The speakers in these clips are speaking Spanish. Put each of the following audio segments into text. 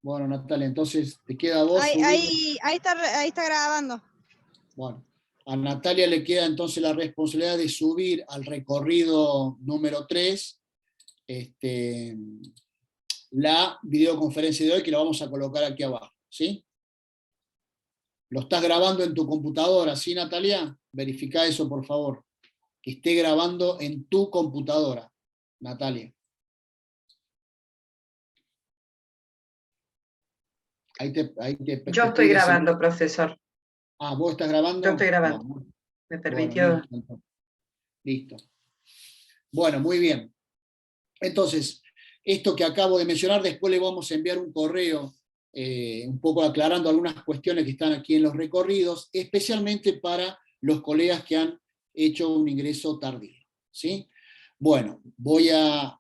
Bueno, Natalia, entonces te queda a vos Ahí, subir. ahí está grabando. Bueno, a Natalia le queda entonces la responsabilidad de subir al recorrido número 3 la videoconferencia de hoy, que la vamos a colocar aquí abajo, ¿sí? Lo estás grabando en tu computadora, ¿sí, Natalia? Verifica eso, por favor. Que esté grabando en tu computadora, Natalia. Yo estoy grabando, profesor. Ah, ¿vos estás grabando? Yo estoy grabando. Bueno, Me permitió. Bueno, listo. Bueno, muy bien. Entonces, esto que acabo de mencionar, después le vamos a enviar un correo un poco aclarando algunas cuestiones que están aquí en los recorridos, especialmente para los colegas que han hecho un ingreso tardío, ¿sí? Bueno, voy a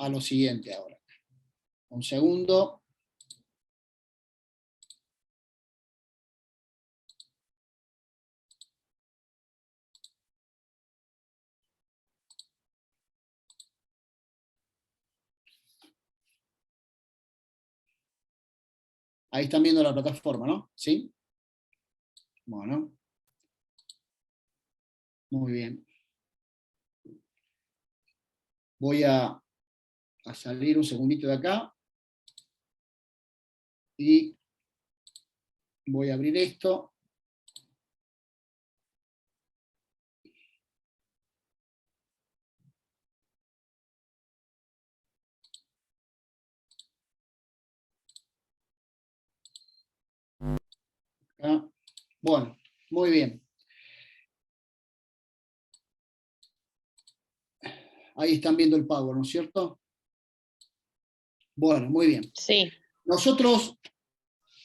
lo siguiente ahora. Un segundo. Ahí están viendo la plataforma, ¿no? ¿Sí? Bueno. Muy bien. Voy a salir un segundito de acá. Y voy a abrir esto. Acá. Bueno, muy bien. Ahí están viendo el Power, ¿no es cierto? Bueno, muy bien. Sí. Nosotros,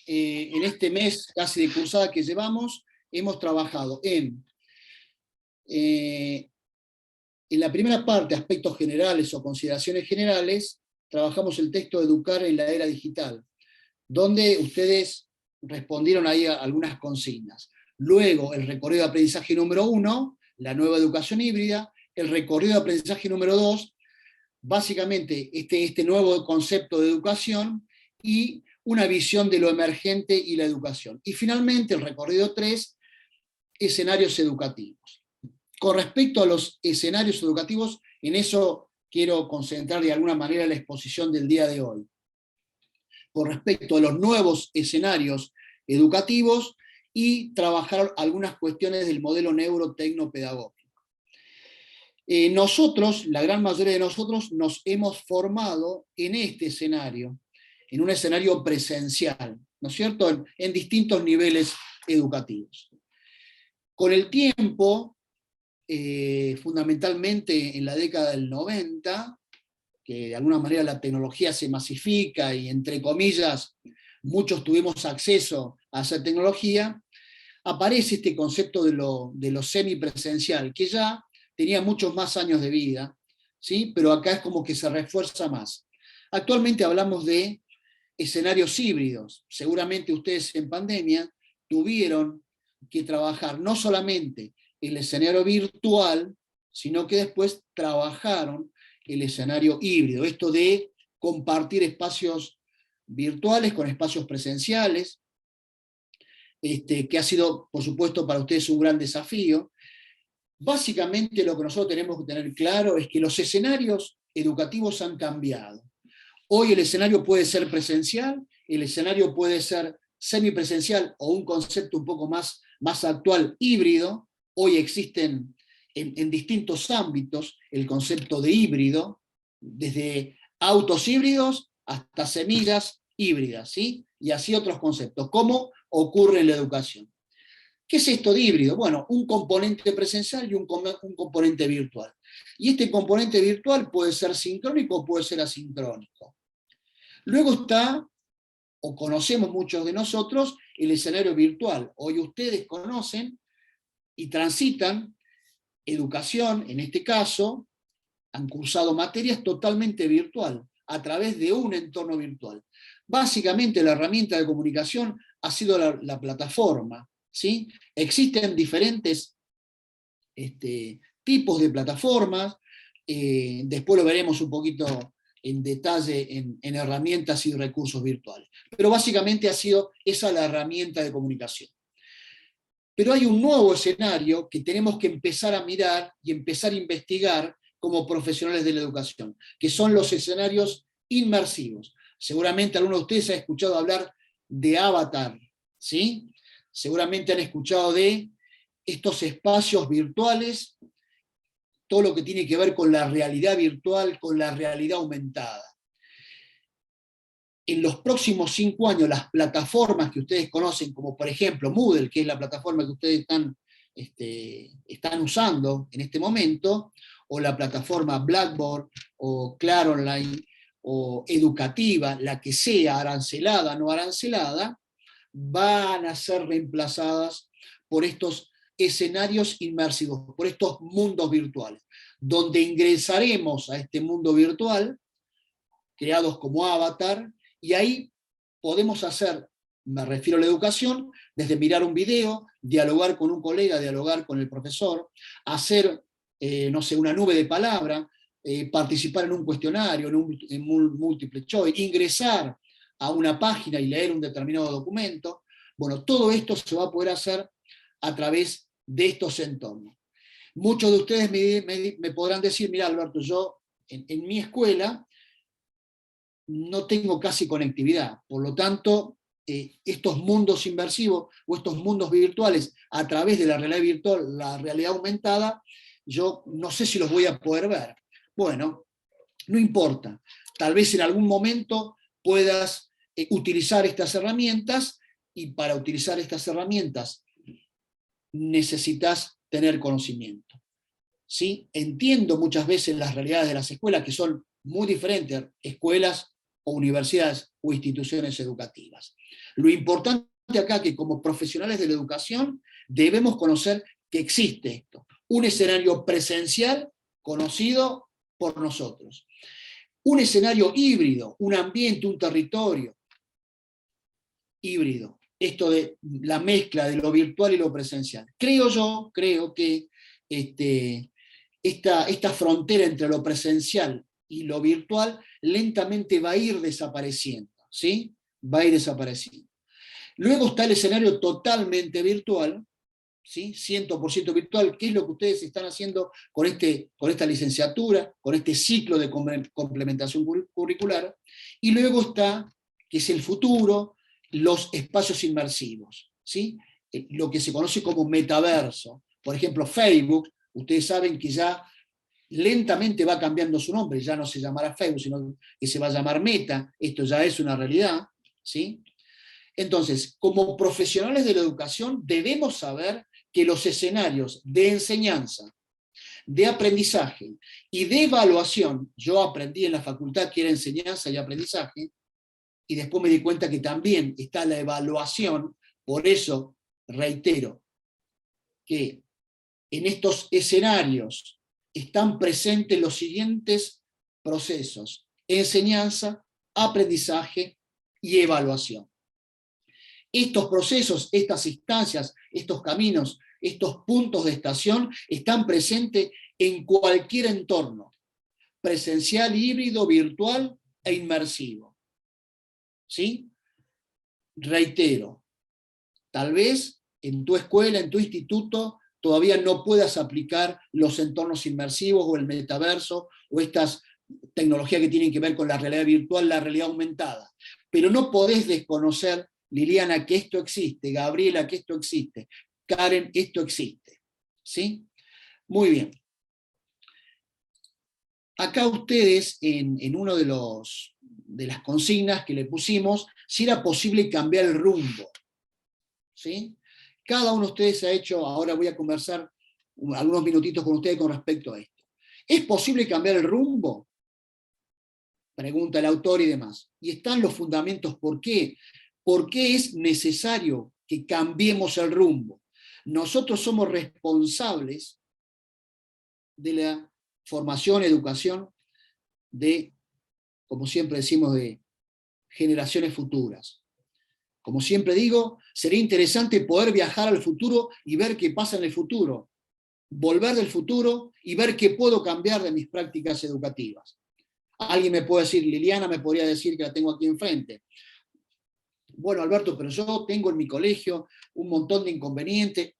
en este mes casi de cursada que llevamos, hemos trabajado en la primera parte, aspectos generales o consideraciones generales, trabajamos el texto Educar en la era digital, donde ustedes respondieron ahí a algunas consignas. Luego, el recorrido de aprendizaje número 1, la nueva educación híbrida, el recorrido de aprendizaje número 2, básicamente este nuevo concepto de educación y una visión de lo emergente y la educación. Y finalmente, el recorrido 3, escenarios educativos. Con respecto a los escenarios educativos, en eso quiero concentrar de alguna manera la exposición del día de hoy. Con respecto a los nuevos escenarios educativos y trabajar algunas cuestiones del modelo neurotecnopedagógico. Nosotros, la gran mayoría de nosotros, nos hemos formado en este escenario, en un escenario presencial, ¿no es cierto?, en distintos niveles educativos. Con el tiempo, fundamentalmente en la década del 90, que de alguna manera la tecnología se masifica y, entre comillas, muchos tuvimos acceso a esa tecnología, aparece este concepto de lo semipresencial, que ya tenía muchos más años de vida, ¿sí? Pero acá es como que se refuerza más. Actualmente hablamos de escenarios híbridos. Seguramente ustedes en pandemia tuvieron que trabajar no solamente el escenario virtual, sino que después trabajaron el escenario híbrido, esto de compartir espacios virtuales con espacios presenciales, que ha sido, por supuesto, para ustedes un gran desafío. Básicamente lo que nosotros tenemos que tener claro es que los escenarios educativos han cambiado. Hoy el escenario puede ser presencial, el escenario puede ser semipresencial o un concepto un poco más actual, híbrido. Hoy existen en distintos ámbitos el concepto de híbrido, desde autos híbridos hasta semillas híbridas, ¿sí? Y así otros conceptos. ¿Cómo ocurre en la educación? ¿Qué es esto de híbrido? Bueno, un componente presencial y un componente virtual. Y este componente virtual puede ser sincrónico o puede ser asincrónico. Luego está, o conocemos muchos de nosotros, el escenario virtual. Hoy ustedes conocen y transitan educación, en este caso, han cursado materias totalmente virtual, a través de un entorno virtual. Básicamente la herramienta de comunicación ha sido la plataforma, ¿sí? Existen diferentes tipos de plataformas, después lo veremos un poquito en detalle en herramientas y recursos virtuales. Pero básicamente ha sido esa la herramienta de comunicación. Pero hay un nuevo escenario que tenemos que empezar a mirar y empezar a investigar como profesionales de la educación, que son los escenarios inmersivos. Seguramente alguno de ustedes ha escuchado hablar de avatar, ¿sí? Seguramente han escuchado de estos espacios virtuales, todo lo que tiene que ver con la realidad virtual, con la realidad aumentada. En los próximos 5 años, las plataformas que ustedes conocen, como por ejemplo Moodle, que es la plataforma que ustedes están usando en este momento, o la plataforma Blackboard, o Claro Online, o educativa, la que sea, arancelada o no arancelada, van a ser reemplazadas por estos escenarios inmersivos, por estos mundos virtuales, donde ingresaremos a este mundo virtual, creados como avatar, y ahí podemos hacer, me refiero a la educación, desde mirar un video, dialogar con un colega, dialogar con el profesor, hacer, no sé, una nube de palabra, participar en un cuestionario, en múltiple choice, ingresar a una página y leer un determinado documento. Bueno, todo esto se va a poder hacer a través de estos entornos. Muchos de ustedes me podrán decir, mira Alberto, yo en mi escuela no tengo casi conectividad, por lo tanto, estos mundos inmersivos o estos mundos virtuales a través de la realidad virtual, la realidad aumentada, yo no sé si los voy a poder ver. Bueno, no importa, tal vez en algún momento puedas utilizar estas herramientas, y para utilizar estas herramientas necesitas tener conocimiento. ¿Sí? Entiendo muchas veces las realidades de las escuelas, que son muy diferentes, escuelas o universidades o instituciones educativas. Lo importante acá es que como profesionales de la educación debemos conocer que existe esto, un escenario presencial conocido por nosotros, un escenario híbrido, un ambiente, un territorio híbrido, esto de la mezcla de lo virtual y lo presencial. Creo que esta frontera entre lo presencial y lo virtual lentamente va a ir desapareciendo, ¿sí? Va a ir desapareciendo. Luego está el escenario totalmente virtual, ¿sí? 100% virtual, que es lo que ustedes están haciendo con esta licenciatura, con este ciclo de complementación curricular. Y luego está, que es el futuro, los espacios inmersivos, ¿sí? Lo que se conoce como metaverso. Por ejemplo, Facebook, ustedes saben que ya lentamente va cambiando su nombre, ya no se llamará Facebook, sino que se va a llamar Meta, esto ya es una realidad, ¿sí? Entonces, como profesionales de la educación, debemos saber que los escenarios de enseñanza, de aprendizaje y de evaluación, yo aprendí en la facultad que era enseñanza y aprendizaje, y después me di cuenta que también está la evaluación, por eso reitero que en estos escenarios están presentes los siguientes procesos: enseñanza, aprendizaje y evaluación. Estos procesos, estas instancias, estos caminos, estos puntos de estación están presentes en cualquier entorno, presencial, híbrido, virtual e inmersivo. ¿Sí? Reitero, tal vez en tu escuela, en tu instituto, todavía no puedas aplicar los entornos inmersivos o el metaverso o estas tecnologías que tienen que ver con la realidad virtual, la realidad aumentada. Pero no podés desconocer, Liliana, que esto existe, Gabriela, que esto existe, Karen, esto existe. ¿Sí? Muy bien. Acá ustedes, en uno de las consignas que le pusimos, si era posible cambiar el rumbo. ¿Sí? Cada uno de ustedes ha hecho, ahora voy a conversar algunos minutitos con ustedes con respecto a esto. ¿Es posible cambiar el rumbo? Pregunta el autor y demás. Y están los fundamentos. ¿Por qué? ¿Por qué es necesario que cambiemos el rumbo? Nosotros somos responsables de la formación, educación de, como siempre decimos, de generaciones futuras. Como siempre digo, sería interesante poder viajar al futuro y ver qué pasa en el futuro, volver del futuro y ver qué puedo cambiar de mis prácticas educativas. Alguien me puede decir, Liliana me podría decir que la tengo aquí enfrente. Bueno, Alberto, pero yo tengo en mi colegio un montón de inconvenientes.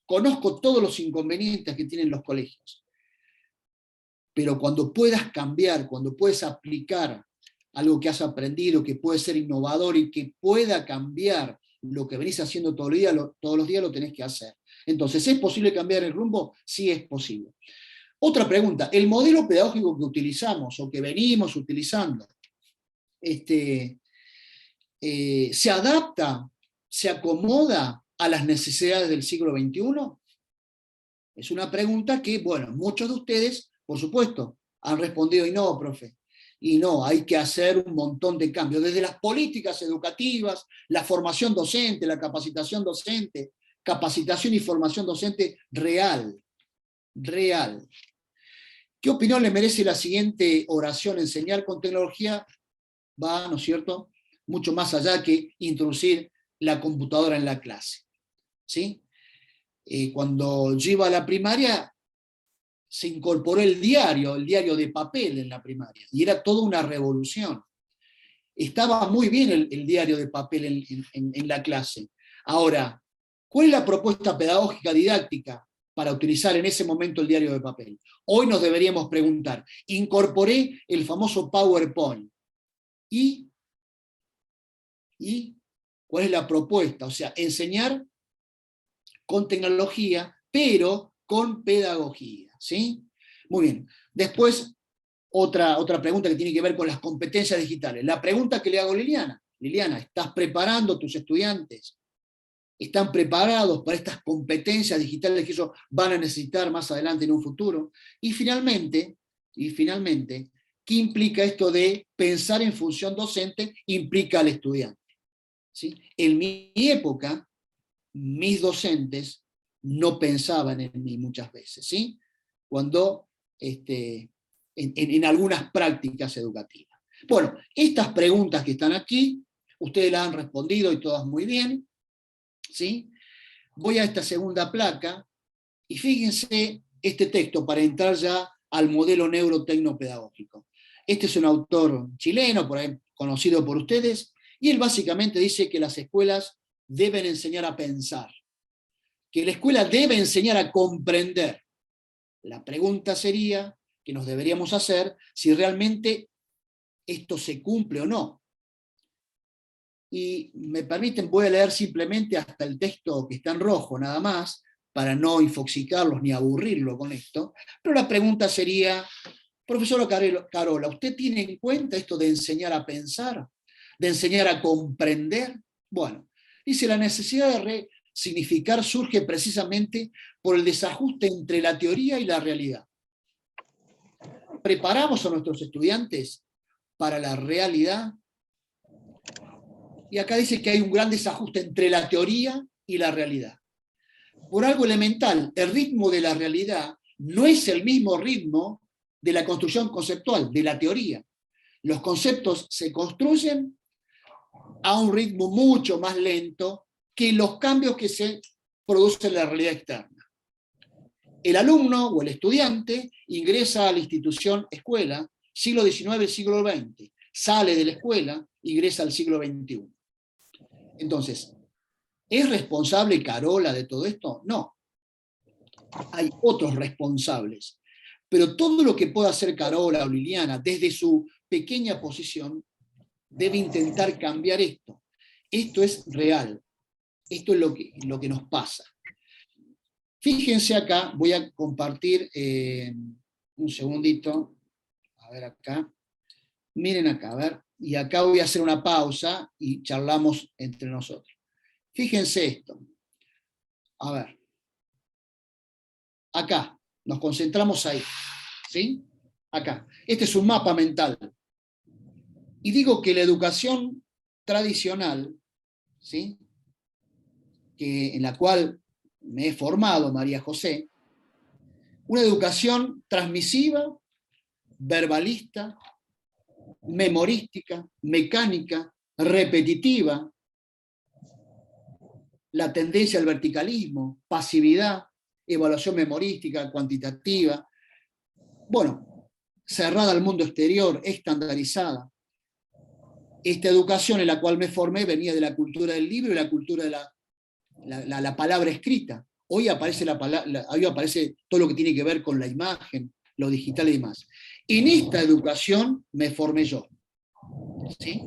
Conozco todos los inconvenientes que tienen los colegios. Pero cuando puedas cambiar, cuando puedes aplicar algo que has aprendido, que puede ser innovador y que pueda cambiar lo que venís haciendo todos los días lo tenés que hacer. Entonces, ¿es posible cambiar el rumbo? Sí es posible. Otra pregunta, ¿el modelo pedagógico que utilizamos o que venimos utilizando se adapta, se acomoda a las necesidades del siglo XXI? Es una pregunta que, bueno, muchos de ustedes, por supuesto, han respondido, y no, profe, y no, hay que hacer un montón de cambios, desde las políticas educativas, la formación docente, la capacitación docente, capacitación y formación docente real. ¿Qué opinión le merece la siguiente oración? Enseñar con tecnología va, ¿no es cierto?, mucho más allá que introducir la computadora en la clase. ¿Sí? Cuando yo iba a la primaria, se incorporó el diario de papel en la primaria, y era toda una revolución. Estaba muy bien el diario de papel en la clase. Ahora, ¿cuál es la propuesta pedagógica didáctica para utilizar en ese momento el diario de papel? Hoy nos deberíamos preguntar, incorporé el famoso PowerPoint, ¿y cuál es la propuesta? O sea, enseñar con tecnología, pero con pedagogía, ¿sí? Muy bien. Después, otra pregunta que tiene que ver con las competencias digitales. La pregunta que le hago a Liliana. Liliana, ¿estás preparando a tus estudiantes? ¿Están preparados para estas competencias digitales que ellos van a necesitar más adelante en un futuro? Y finalmente, ¿qué implica esto de pensar en función docente? Implica al estudiante, ¿sí? En mi época, mis docentes no pensaban en mí muchas veces, ¿sí? Cuando en algunas prácticas educativas. Bueno, estas preguntas que están aquí, ustedes las han respondido y todas muy bien, ¿sí? Voy a esta segunda placa y fíjense este texto para entrar ya al modelo neurotecnopedagógico. Este es un autor chileno, por ahí conocido por ustedes, y él básicamente dice que las escuelas deben enseñar a pensar, que la escuela debe enseñar a comprender. La pregunta sería, que nos deberíamos hacer, si realmente esto se cumple o no. Y me permiten, voy a leer simplemente hasta el texto que está en rojo, nada más, para no infoxicarlos ni aburrirlo con esto, pero la pregunta sería, profesora Carola, ¿usted tiene en cuenta esto de enseñar a pensar? ¿De enseñar a comprender? Bueno, dice, la necesidad de resignificar surge precisamente por el desajuste entre la teoría y la realidad. ¿Preparamos a nuestros estudiantes para la realidad? Y acá dice que hay un gran desajuste entre la teoría y la realidad. Por algo elemental, el ritmo de la realidad no es el mismo ritmo de la construcción conceptual, de la teoría. Los conceptos se construyen a un ritmo mucho más lento que los cambios que se producen en la realidad externa. El alumno o el estudiante ingresa a la institución escuela, siglo XIX, siglo XX, sale de la escuela, ingresa al siglo XXI. Entonces, ¿es responsable Carola de todo esto? No. Hay otros responsables. Pero todo lo que pueda hacer Carola o Liliana desde su pequeña posición debe intentar cambiar esto. Esto es real. Esto es lo que nos pasa. Fíjense acá, voy a compartir un segundito. A ver acá. Miren acá, a ver. Y acá voy a hacer una pausa y charlamos entre nosotros. Fíjense esto. A ver. Acá. Nos concentramos ahí. ¿Sí? Acá. Este es un mapa mental. Y digo que la educación tradicional, ¿sí?, en la cual me he formado, María José, una educación transmisiva, verbalista, memorística, mecánica, repetitiva, la tendencia al verticalismo, pasividad, evaluación memorística, cuantitativa. Bueno, cerrada al mundo exterior, estandarizada. Esta educación en la cual me formé venía de la cultura del libro y la cultura de la palabra escrita. Hoy aparece, hoy aparece todo lo que tiene que ver con la imagen, lo digital y demás. En esta educación me formé yo. ¿Sí?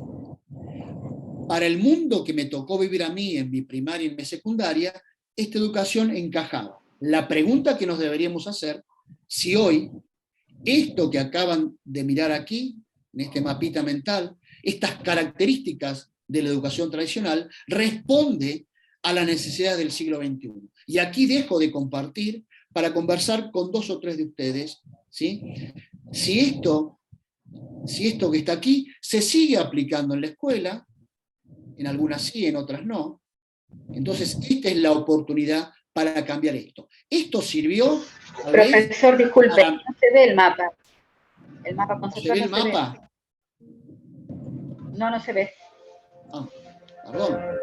Para el mundo que me tocó vivir a mí en mi primaria y en mi secundaria, esta educación encajaba. La pregunta que nos deberíamos hacer, si hoy esto que acaban de mirar aquí, en este mapita mental, estas características de la educación tradicional, responde a la necesidad del siglo XXI. Y aquí dejo de compartir para conversar con 2 o 3 de ustedes, ¿sí? Si esto que está aquí se sigue aplicando en la escuela, en algunas sí, en otras no, entonces esta es la oportunidad para cambiar esto. Esto sirvió... Profesor, disculpe, no se ve el mapa. El mapa ¿Se conceptual ve el no se mapa? ve. No se ve. Ah, perdón.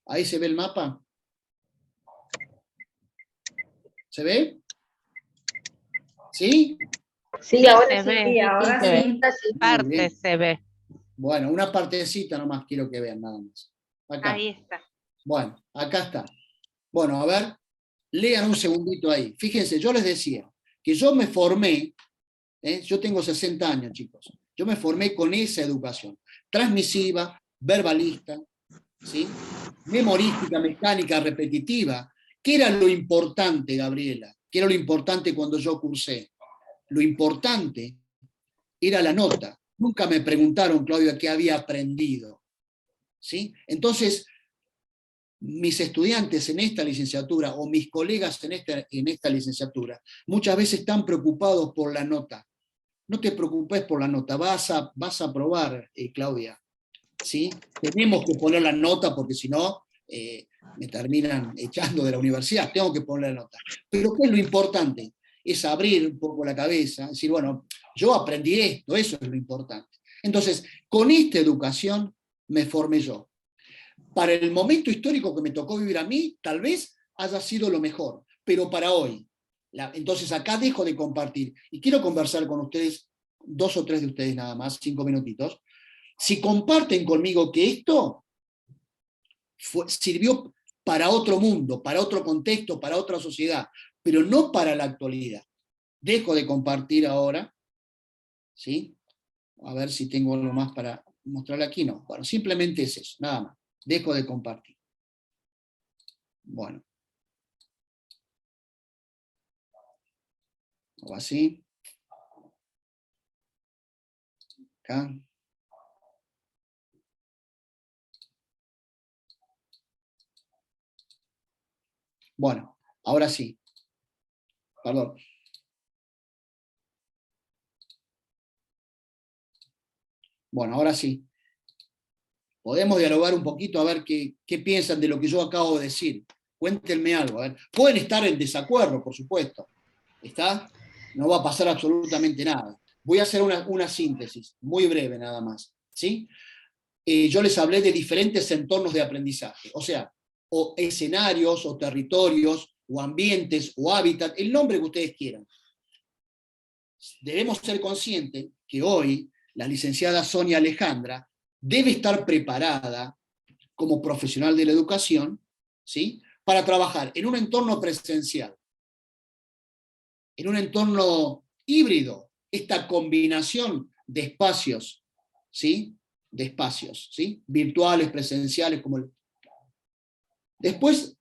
Ahí se ve el mapa. ¿Se ve? ¿Sí? Sí, ahora se ve, sí, ahora se ve. sí. Parte se ve. Bueno, una partecita nomás quiero que vean, nada más. Acá. Ahí está. Bueno, acá está. Bueno, a ver, lean un segundito ahí. Fíjense, yo les decía que yo me formé, yo tengo 60 años, chicos, yo me formé con esa educación, transmisiva, verbalista, ¿sí? Memorística, mecánica, repetitiva. ¿Qué era lo importante, Gabriela? ¿Qué era lo importante cuando yo cursé? Lo importante era la nota. Nunca me preguntaron, Claudia, qué había aprendido. ¿Sí? Entonces, mis estudiantes en esta licenciatura, o mis colegas en esta licenciatura, muchas veces están preocupados por la nota. No te preocupes por la nota, vas a aprobar, Claudia. ¿Sí? Tenemos que poner la nota porque si no, me terminan echando de la universidad, tengo que poner la nota. Pero ¿qué es lo importante? Es abrir un poco la cabeza, decir, bueno, yo aprendí esto, eso es lo importante. Entonces, con esta educación me formé yo. Para el momento histórico que me tocó vivir a mí, tal vez haya sido lo mejor, pero para hoy. Entonces acá dejo de compartir, y quiero conversar con ustedes, 2 o 3 de ustedes nada más, 5 minutitos, si comparten conmigo que esto sirvió para otro mundo, para otro contexto, para otra sociedad, pero no para la actualidad. Dejo de compartir ahora, ¿sí? A ver si tengo algo más para mostrarle aquí. No, bueno, simplemente es eso, nada más. Dejo de compartir. Bueno. O así. Acá. Bueno, ahora sí. Perdón. Bueno, ahora sí. Podemos dialogar un poquito a ver qué piensan de lo que yo acabo de decir. Cuéntenme algo. A ver. Pueden estar en desacuerdo, por supuesto. ¿Está? No va a pasar absolutamente nada. Voy a hacer una síntesis, muy breve nada más. ¿Sí? Yo les hablé de diferentes entornos de aprendizaje. O sea, o escenarios, o territorios, o ambientes, o hábitat, el nombre que ustedes quieran. Debemos ser conscientes que hoy la licenciada Sonia Alejandra debe estar preparada como profesional de la educación, ¿sí? Para trabajar en un entorno presencial, en un entorno híbrido, esta combinación de espacios, ¿sí? De espacios, ¿sí? Virtuales, presenciales, como Después,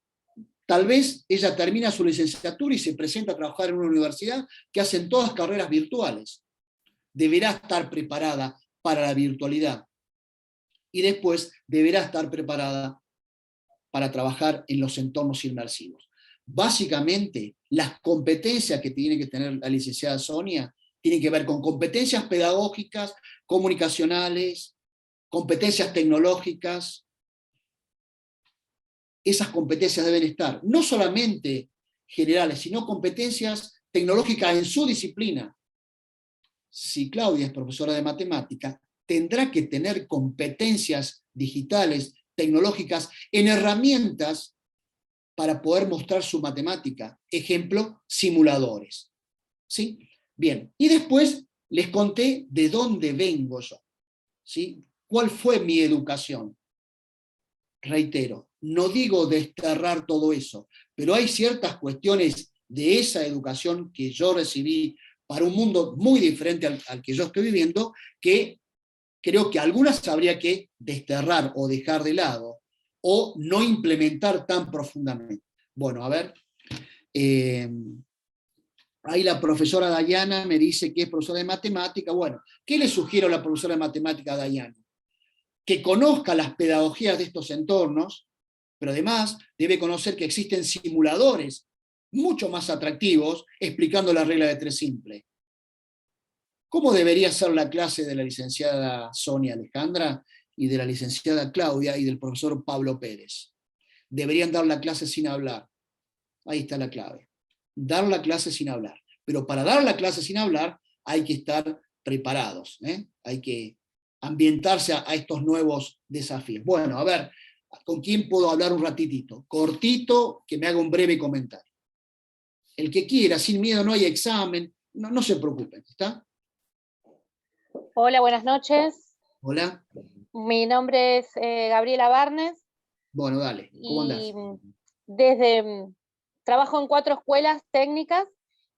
tal vez ella termina su licenciatura y se presenta a trabajar en una universidad que hacen todas carreras virtuales. Deberá estar preparada para la virtualidad. Y después deberá estar preparada para trabajar en los entornos inmersivos. Básicamente, las competencias que tiene que tener la licenciada Sonia tienen que ver con competencias pedagógicas, comunicacionales, competencias tecnológicas, esas competencias deben estar, no solamente generales, sino competencias tecnológicas en su disciplina. Si Claudia es profesora de matemática, tendrá que tener competencias digitales, tecnológicas, en herramientas para poder mostrar su matemática. Ejemplo, simuladores. ¿Sí? Bien, y después les conté de dónde vengo yo. ¿Sí? ¿Cuál fue mi educación? Reitero, no digo desterrar todo eso, pero hay ciertas cuestiones de esa educación que yo recibí para un mundo muy diferente al que yo estoy viviendo, que creo que algunas habría que desterrar o dejar de lado, o no implementar tan profundamente. Bueno, a ver, ahí la profesora Dayana me dice que es profesora de matemática. Bueno, ¿qué le sugiero a la profesora de matemática Dayana? Que conozca las pedagogías de estos entornos, pero además debe conocer que existen simuladores mucho más atractivos explicando la regla de 3 simple. ¿Cómo debería ser la clase de la licenciada Sonia Alejandra y de la licenciada Claudia y del profesor Pablo Pérez? Deberían dar la clase sin hablar. Ahí está la clave. Dar la clase sin hablar. Pero para dar la clase sin hablar hay que estar preparados, ¿eh? Hay que ambientarse a estos nuevos desafíos. Bueno, a ver, ¿con quién puedo hablar un ratitito? Cortito, que me haga un breve comentario. El que quiera, sin miedo, no hay examen, no se preocupen, ¿está? Hola, buenas noches. Hola. Mi nombre es Gabriela Barnes. Bueno, dale, ¿cómo andás? Y trabajo en 4 escuelas técnicas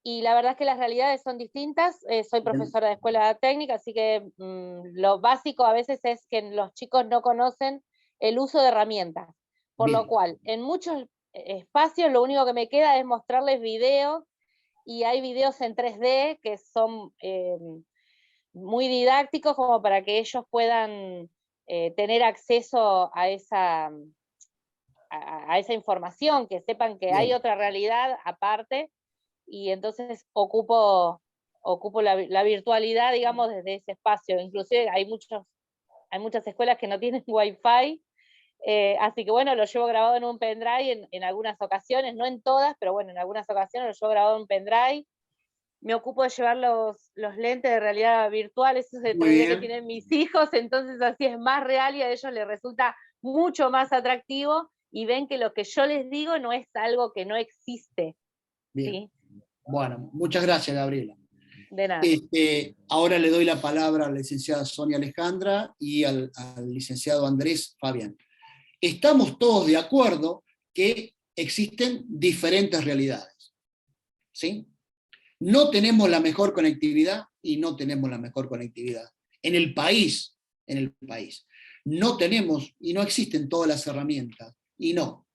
y la verdad es que las realidades son distintas. Soy profesora de escuela técnica, así que lo básico a veces es que los chicos no conocen el uso de herramientas, por Bien. lo cual en muchos espacios lo único que me queda es mostrarles videos, y hay videos en 3D que son muy didácticos como para que ellos puedan tener acceso a esa información, que sepan que hay otra realidad aparte, y entonces ocupo la virtualidad, digamos, desde ese espacio. Inclusive hay muchas escuelas que no tienen Wi-Fi, así que bueno, lo llevo grabado en un pendrive en algunas ocasiones, no en todas, pero bueno, en algunas ocasiones lo llevo grabado en un pendrive. Me ocupo de llevar los lentes de realidad virtual, esos de 3D que tienen mis hijos, entonces así es más real y a ellos les resulta mucho más atractivo y ven que lo que yo les digo no es algo que no existe. Bien. ¿Sí? Bueno, muchas gracias, Gabriela. De nada. Ahora le doy la palabra a la licenciada Sonia Alejandra y al licenciado Andrés Fabián. Estamos todos de acuerdo que existen diferentes realidades, ¿sí? No tenemos la mejor conectividad y no tenemos la mejor conectividad. En el país, no tenemos y no existen todas las herramientas, y no,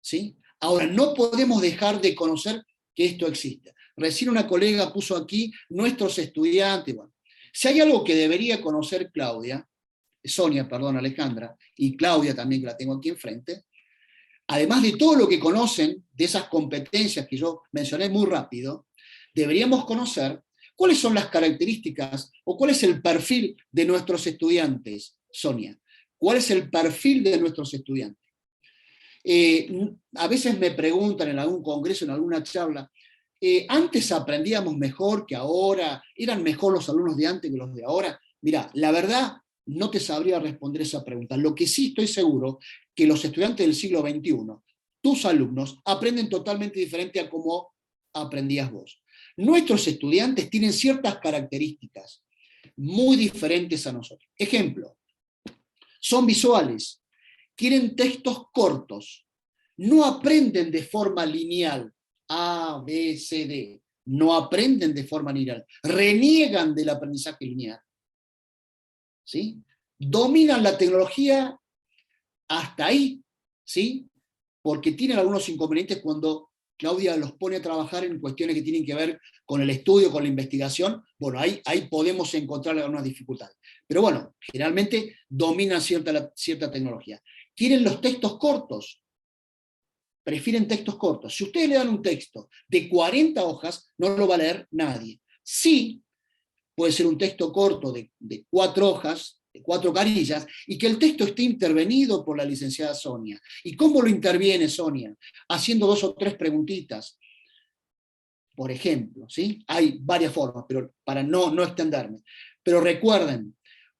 ¿sí? Ahora, no podemos dejar de conocer que esto existe. Recién una colega puso aquí nuestros estudiantes. Bueno, si hay algo que debería conocer Sonia, Alejandra, y Claudia también, que la tengo aquí enfrente, además de todo lo que conocen, de esas competencias que yo mencioné muy rápido, deberíamos conocer cuáles son las características o cuál es el perfil de nuestros estudiantes, Sonia. ¿Cuál es el perfil de nuestros estudiantes? A veces me preguntan en algún congreso, en alguna charla, ¿antes aprendíamos mejor que ahora? ¿Eran mejor los alumnos de antes que los de ahora? Mirá, la verdad, no te sabría responder esa pregunta. Lo que sí estoy seguro, que los estudiantes del siglo XXI, tus alumnos, aprenden totalmente diferente a cómo aprendías vos. Nuestros estudiantes tienen ciertas características muy diferentes a nosotros. Ejemplo, son visuales, quieren textos cortos, no aprenden de forma lineal, A, B, C, D, no aprenden de forma lineal, reniegan del aprendizaje lineal. ¿Sí? Dominan la tecnología hasta ahí, ¿sí? Porque tienen algunos inconvenientes cuando Claudia los pone a trabajar en cuestiones que tienen que ver con el estudio, con la investigación. Bueno, ahí podemos encontrar algunas dificultades. Pero bueno, generalmente dominan cierta tecnología. Quieren los textos cortos, prefieren textos cortos. Si ustedes le dan un texto de 40 hojas, no lo va a leer nadie. Sí, puede ser un texto corto de 4 hojas, 4 carillas, y que el texto esté intervenido por la licenciada Sonia. ¿Y cómo lo interviene Sonia? Haciendo 2 o 3 preguntitas. Por ejemplo, ¿sí? Hay varias formas, pero para no extenderme. Pero recuerden,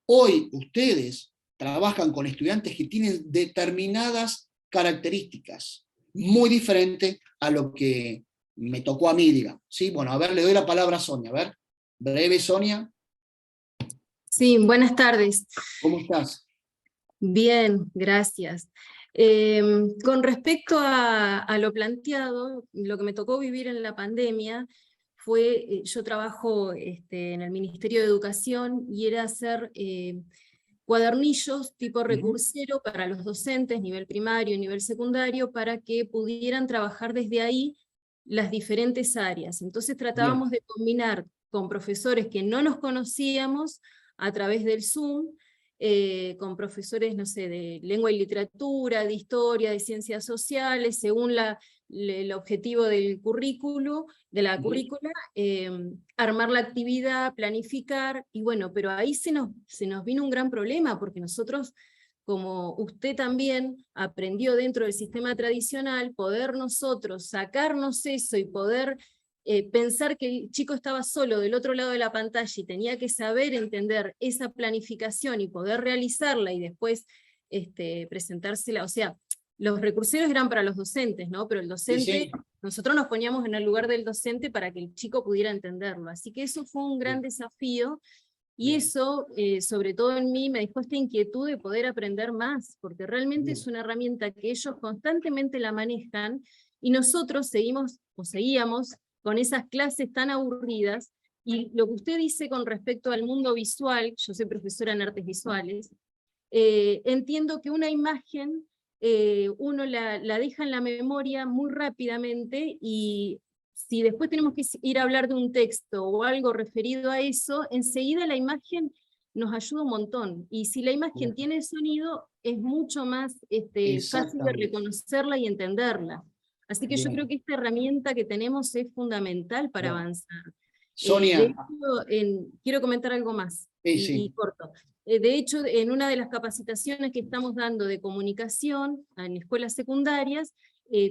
hoy ustedes trabajan con estudiantes que tienen determinadas características, muy diferentes a lo que me tocó a mí, digamos. ¿Sí? Bueno, a ver, le doy la palabra a Sonia. A ver, breve, Sonia. Sí, buenas tardes. ¿Cómo estás? Bien, gracias. Con respecto a lo planteado, lo que me tocó vivir en la pandemia fue, yo trabajo en el Ministerio de Educación y era hacer cuadernillos tipo recursero para los docentes, nivel primario y nivel secundario, para que pudieran trabajar desde ahí las diferentes áreas. Entonces tratábamos de combinar con profesores que no nos conocíamos a través del Zoom, con profesores, no sé, de lengua y literatura, de historia, de ciencias sociales, según el objetivo del currículo, de la currícula, armar la actividad, planificar, y bueno, pero ahí se nos vino un gran problema, porque nosotros, como usted también aprendió dentro del sistema tradicional, poder nosotros sacarnos eso y poder pensar que el chico estaba solo del otro lado de la pantalla y tenía que saber entender esa planificación y poder realizarla y después presentársela, o sea, los recurseros eran para los docentes, ¿no? Pero el docente, nosotros nos poníamos en el lugar del docente para que el chico pudiera entenderlo, así que eso fue un gran desafío, y eso, sobre todo en mí, me dejó esta inquietud de poder aprender más, porque realmente es una herramienta que ellos constantemente la manejan, y nosotros seguíamos con esas clases tan aburridas, y lo que usted dice con respecto al mundo visual, yo soy profesora en artes visuales, entiendo que una imagen uno la deja en la memoria muy rápidamente, y si después tenemos que ir a hablar de un texto o algo referido a eso, enseguida la imagen nos ayuda un montón, y si la imagen tiene sonido, es mucho más fácil de reconocerla y entenderla. Así que yo creo que esta herramienta que tenemos es fundamental para avanzar. Sonia. De hecho, quiero comentar algo más, y corto. De hecho, en una de las capacitaciones que estamos dando de comunicación en escuelas secundarias,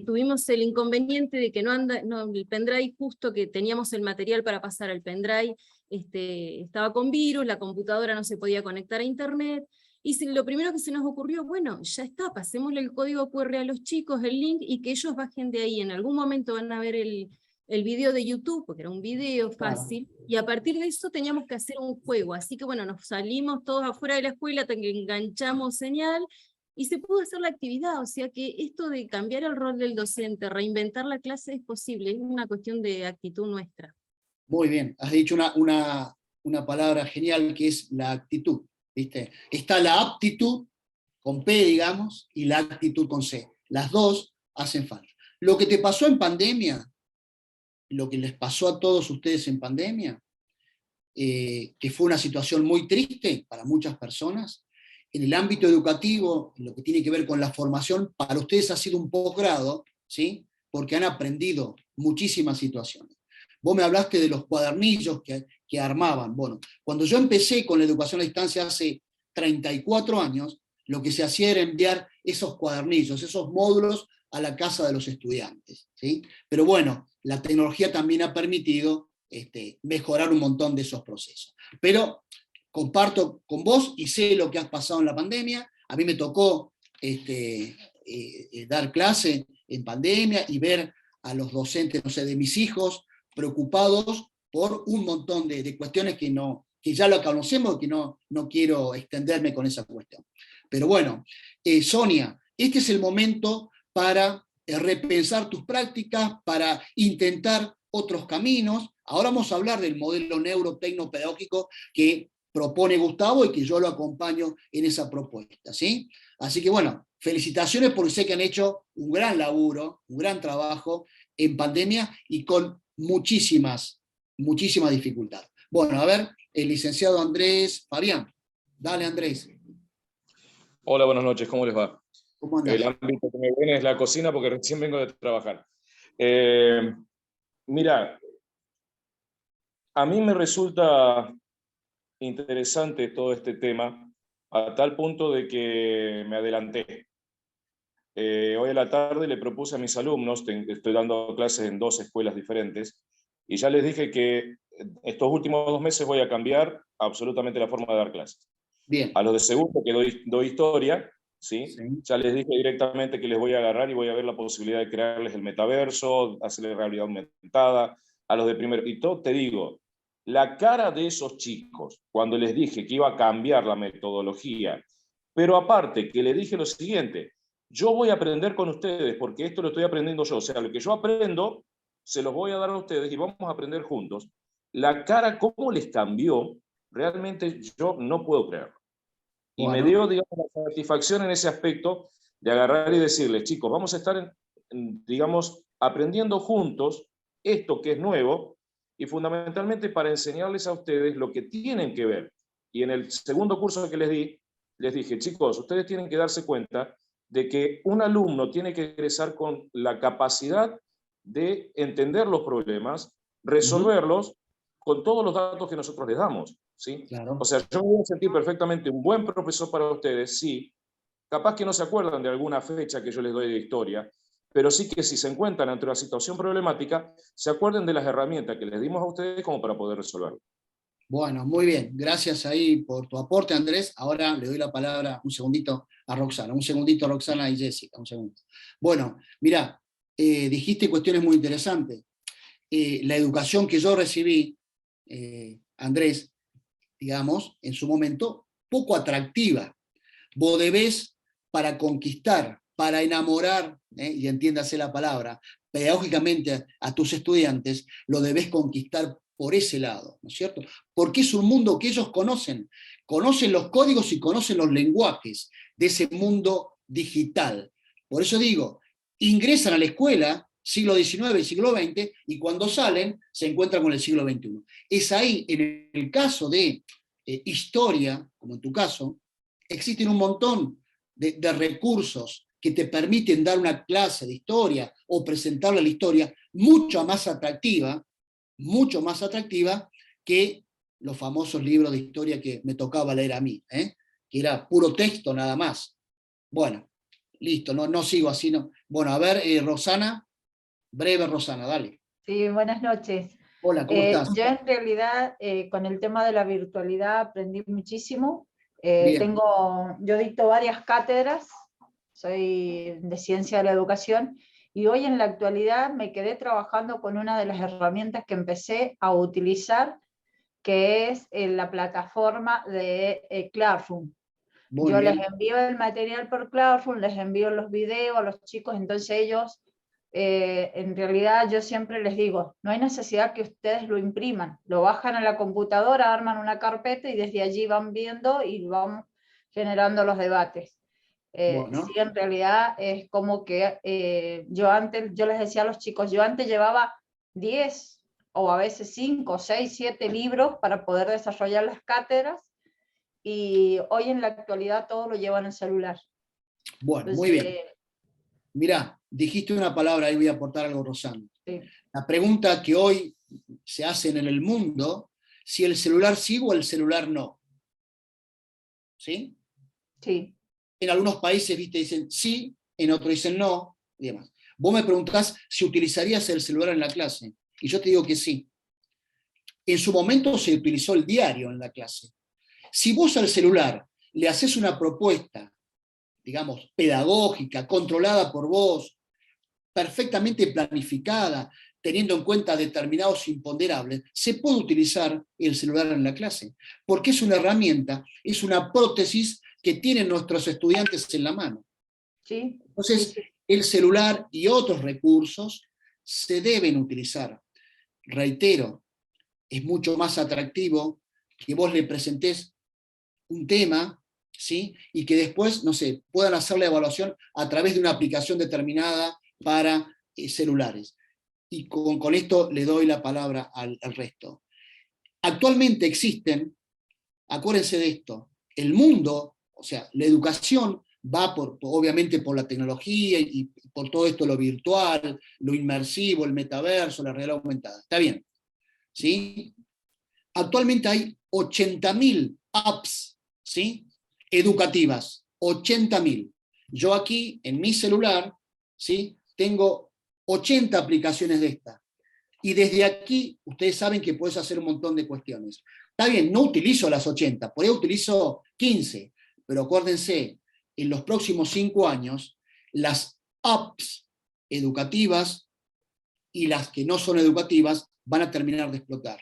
tuvimos el inconveniente de que el pendrive, justo que teníamos el material para pasar al pendrive, estaba con virus, la computadora no se podía conectar a internet, y lo primero que se nos ocurrió, bueno, ya está, pasémosle el código QR a los chicos, el link, y que ellos bajen de ahí. En algún momento van a ver el video de YouTube, porque era un video fácil, y a partir de eso teníamos que hacer un juego. Así que bueno, nos salimos todos afuera de la escuela, enganchamos señal, y se pudo hacer la actividad. O sea que esto de cambiar el rol del docente, reinventar la clase, es posible, es una cuestión de actitud nuestra. Muy bien, has dicho una palabra genial, que es la actitud. ¿Viste? Está la aptitud con P, digamos, y la actitud con C. Las dos hacen falta. Lo que te pasó en pandemia, lo que les pasó a todos ustedes en pandemia, que fue una situación muy triste para muchas personas, en el ámbito educativo, en lo que tiene que ver con la formación, para ustedes ha sido un posgrado, ¿sí? Porque han aprendido muchísimas situaciones. Vos me hablaste de los cuadernillos que armaban. Bueno, cuando yo empecé con la educación a distancia hace 34 años, lo que se hacía era enviar esos cuadernillos, esos módulos a la casa de los estudiantes, ¿sí? Pero bueno, la tecnología también ha permitido mejorar un montón de esos procesos. Pero comparto con vos y sé lo que has pasado en la pandemia. A mí me tocó dar clase en pandemia y ver a los docentes, no sé, de mis hijos, preocupados por un montón de cuestiones que ya lo conocemos, que no quiero extenderme con esa cuestión. Pero bueno, Sonia, este es el momento para repensar tus prácticas, para intentar otros caminos. Ahora vamos a hablar del modelo neurotecnopedagógico que propone Gustavo y que yo lo acompaño en esa propuesta, ¿sí? Así que bueno, felicitaciones, porque sé que han hecho un gran laburo, un gran trabajo en pandemia y con muchísimas dificultades. Bueno, a ver, el licenciado Andrés Fabián. Dale, Andrés. Hola, buenas noches, ¿cómo les va? ¿Cómo andás? El ámbito que me viene es la cocina, porque recién vengo de trabajar. Mira, a mí me resulta interesante todo este tema, a tal punto de que me adelanté. Hoy a la tarde le propuse a mis alumnos, estoy dando clases en 2 escuelas diferentes, y ya les dije que estos últimos 2 meses voy a cambiar absolutamente la forma de dar clases. Bien. A los de segundo, que doy historia, ¿sí? Sí. Ya les dije directamente que les voy a agarrar y voy a ver la posibilidad de crearles el metaverso, hacerles realidad aumentada. A los de primero, y todo te digo, la cara de esos chicos, cuando les dije que iba a cambiar la metodología, pero aparte que les dije lo siguiente, yo voy a aprender con ustedes, porque esto lo estoy aprendiendo yo, o sea, lo que yo aprendo, se los voy a dar a ustedes y vamos a aprender juntos. La cara, cómo les cambió, realmente yo no puedo creerlo. Y Bueno. me dio, digamos, la satisfacción en ese aspecto de agarrar y decirles, chicos, vamos a estar, digamos, aprendiendo juntos esto que es nuevo, y fundamentalmente para enseñarles a ustedes lo que tienen que ver. Y en el segundo curso que les di, les dije, chicos, ustedes tienen que darse cuenta de que un alumno tiene que egresar con la capacidad de entender los problemas, resolverlos con todos los datos que nosotros les damos, ¿sí? Claro. O sea, yo me voy a sentir perfectamente un buen profesor para ustedes, sí, capaz que no se acuerdan de alguna fecha que yo les doy de historia, pero sí que si se encuentran ante una situación problemática, se acuerden de las herramientas que les dimos a ustedes como para poder resolverlo. Bueno, muy bien. Gracias ahí por tu aporte, Andrés. Ahora le doy la palabra un segundito a Roxana. Un segundito a Roxana y Jessica. Un segundo. Bueno, mira, dijiste cuestiones muy interesantes. La educación que yo recibí, Andrés, digamos, en su momento, poco atractiva. Vos debés, para conquistar, para enamorar, y entiéndase la palabra, pedagógicamente a tus estudiantes, lo debés conquistar por ese lado, ¿no es cierto? Porque es un mundo que ellos conocen los códigos y conocen los lenguajes de ese mundo digital. Por eso digo, ingresan a la escuela, siglo XIX y siglo XX, y cuando salen se encuentran con el siglo XXI. Es ahí, en el caso de historia, como en tu caso, existen un montón de recursos que te permiten dar una clase de historia o presentarle la historia mucho más atractiva que los famosos libros de historia que me tocaba leer a mí, que era puro texto nada más. Bueno, listo, no sigo así. No. Bueno, a ver, Rosana, breve Rosana, dale. Sí, buenas noches. Hola, ¿cómo estás? Yo en realidad con el tema de la virtualidad aprendí muchísimo. Yo dicto varias cátedras, soy de ciencia de la educación, y hoy en la actualidad me quedé trabajando con una de las herramientas que empecé a utilizar, que es la plataforma de Classroom. Yo les envío el material por Classroom, les envío los videos a los chicos, entonces ellos, en realidad yo siempre les digo, no hay necesidad que ustedes lo impriman, lo bajan a la computadora, arman una carpeta y desde allí van viendo y van generando los debates. Sí, en realidad es como que yo les decía a los chicos, yo antes llevaba 10 o a veces 5, 6, 7 libros para poder desarrollar las cátedras, y hoy en la actualidad todo lo llevan en el celular. Bueno, entonces, muy bien. Mirá, dijiste una palabra, ahí voy a aportar algo, Rosana. Sí. La pregunta que hoy se hacen en el mundo, si el celular sí o el celular no. ¿Sí? Sí. En algunos países, viste, dicen sí, en otros dicen no, y demás. Vos me preguntás si utilizarías el celular en la clase, y yo te digo que sí. En su momento se utilizó el diario en la clase. Si vos al celular le haces una propuesta, digamos, pedagógica, controlada por vos, perfectamente planificada, teniendo en cuenta determinados imponderables, se puede utilizar el celular en la clase, porque es una herramienta, es una prótesis que tienen nuestros estudiantes en la mano. Sí. Entonces, el celular y otros recursos se deben utilizar. Reitero, es mucho más atractivo que vos le presentés un tema, ¿sí? Y que después, no sé, puedan hacer la evaluación a través de una aplicación determinada para celulares. Y con esto le doy la palabra al resto. Actualmente existen, acuérdense de esto, el mundo, o sea, la educación va obviamente por la tecnología y por todo esto, lo virtual, lo inmersivo, el metaverso, la realidad aumentada. Está bien, ¿sí? Actualmente hay 80.000 apps, ¿sí? educativas, 80.000. Yo aquí, en mi celular, ¿sí?, tengo 80 aplicaciones de estas. Y desde aquí, ustedes saben que puedes hacer un montón de cuestiones. Está bien, no utilizo las 80, por ahí utilizo 15, pero acuérdense, en los próximos 5 años, las apps educativas y las que no son educativas van a terminar de explotar.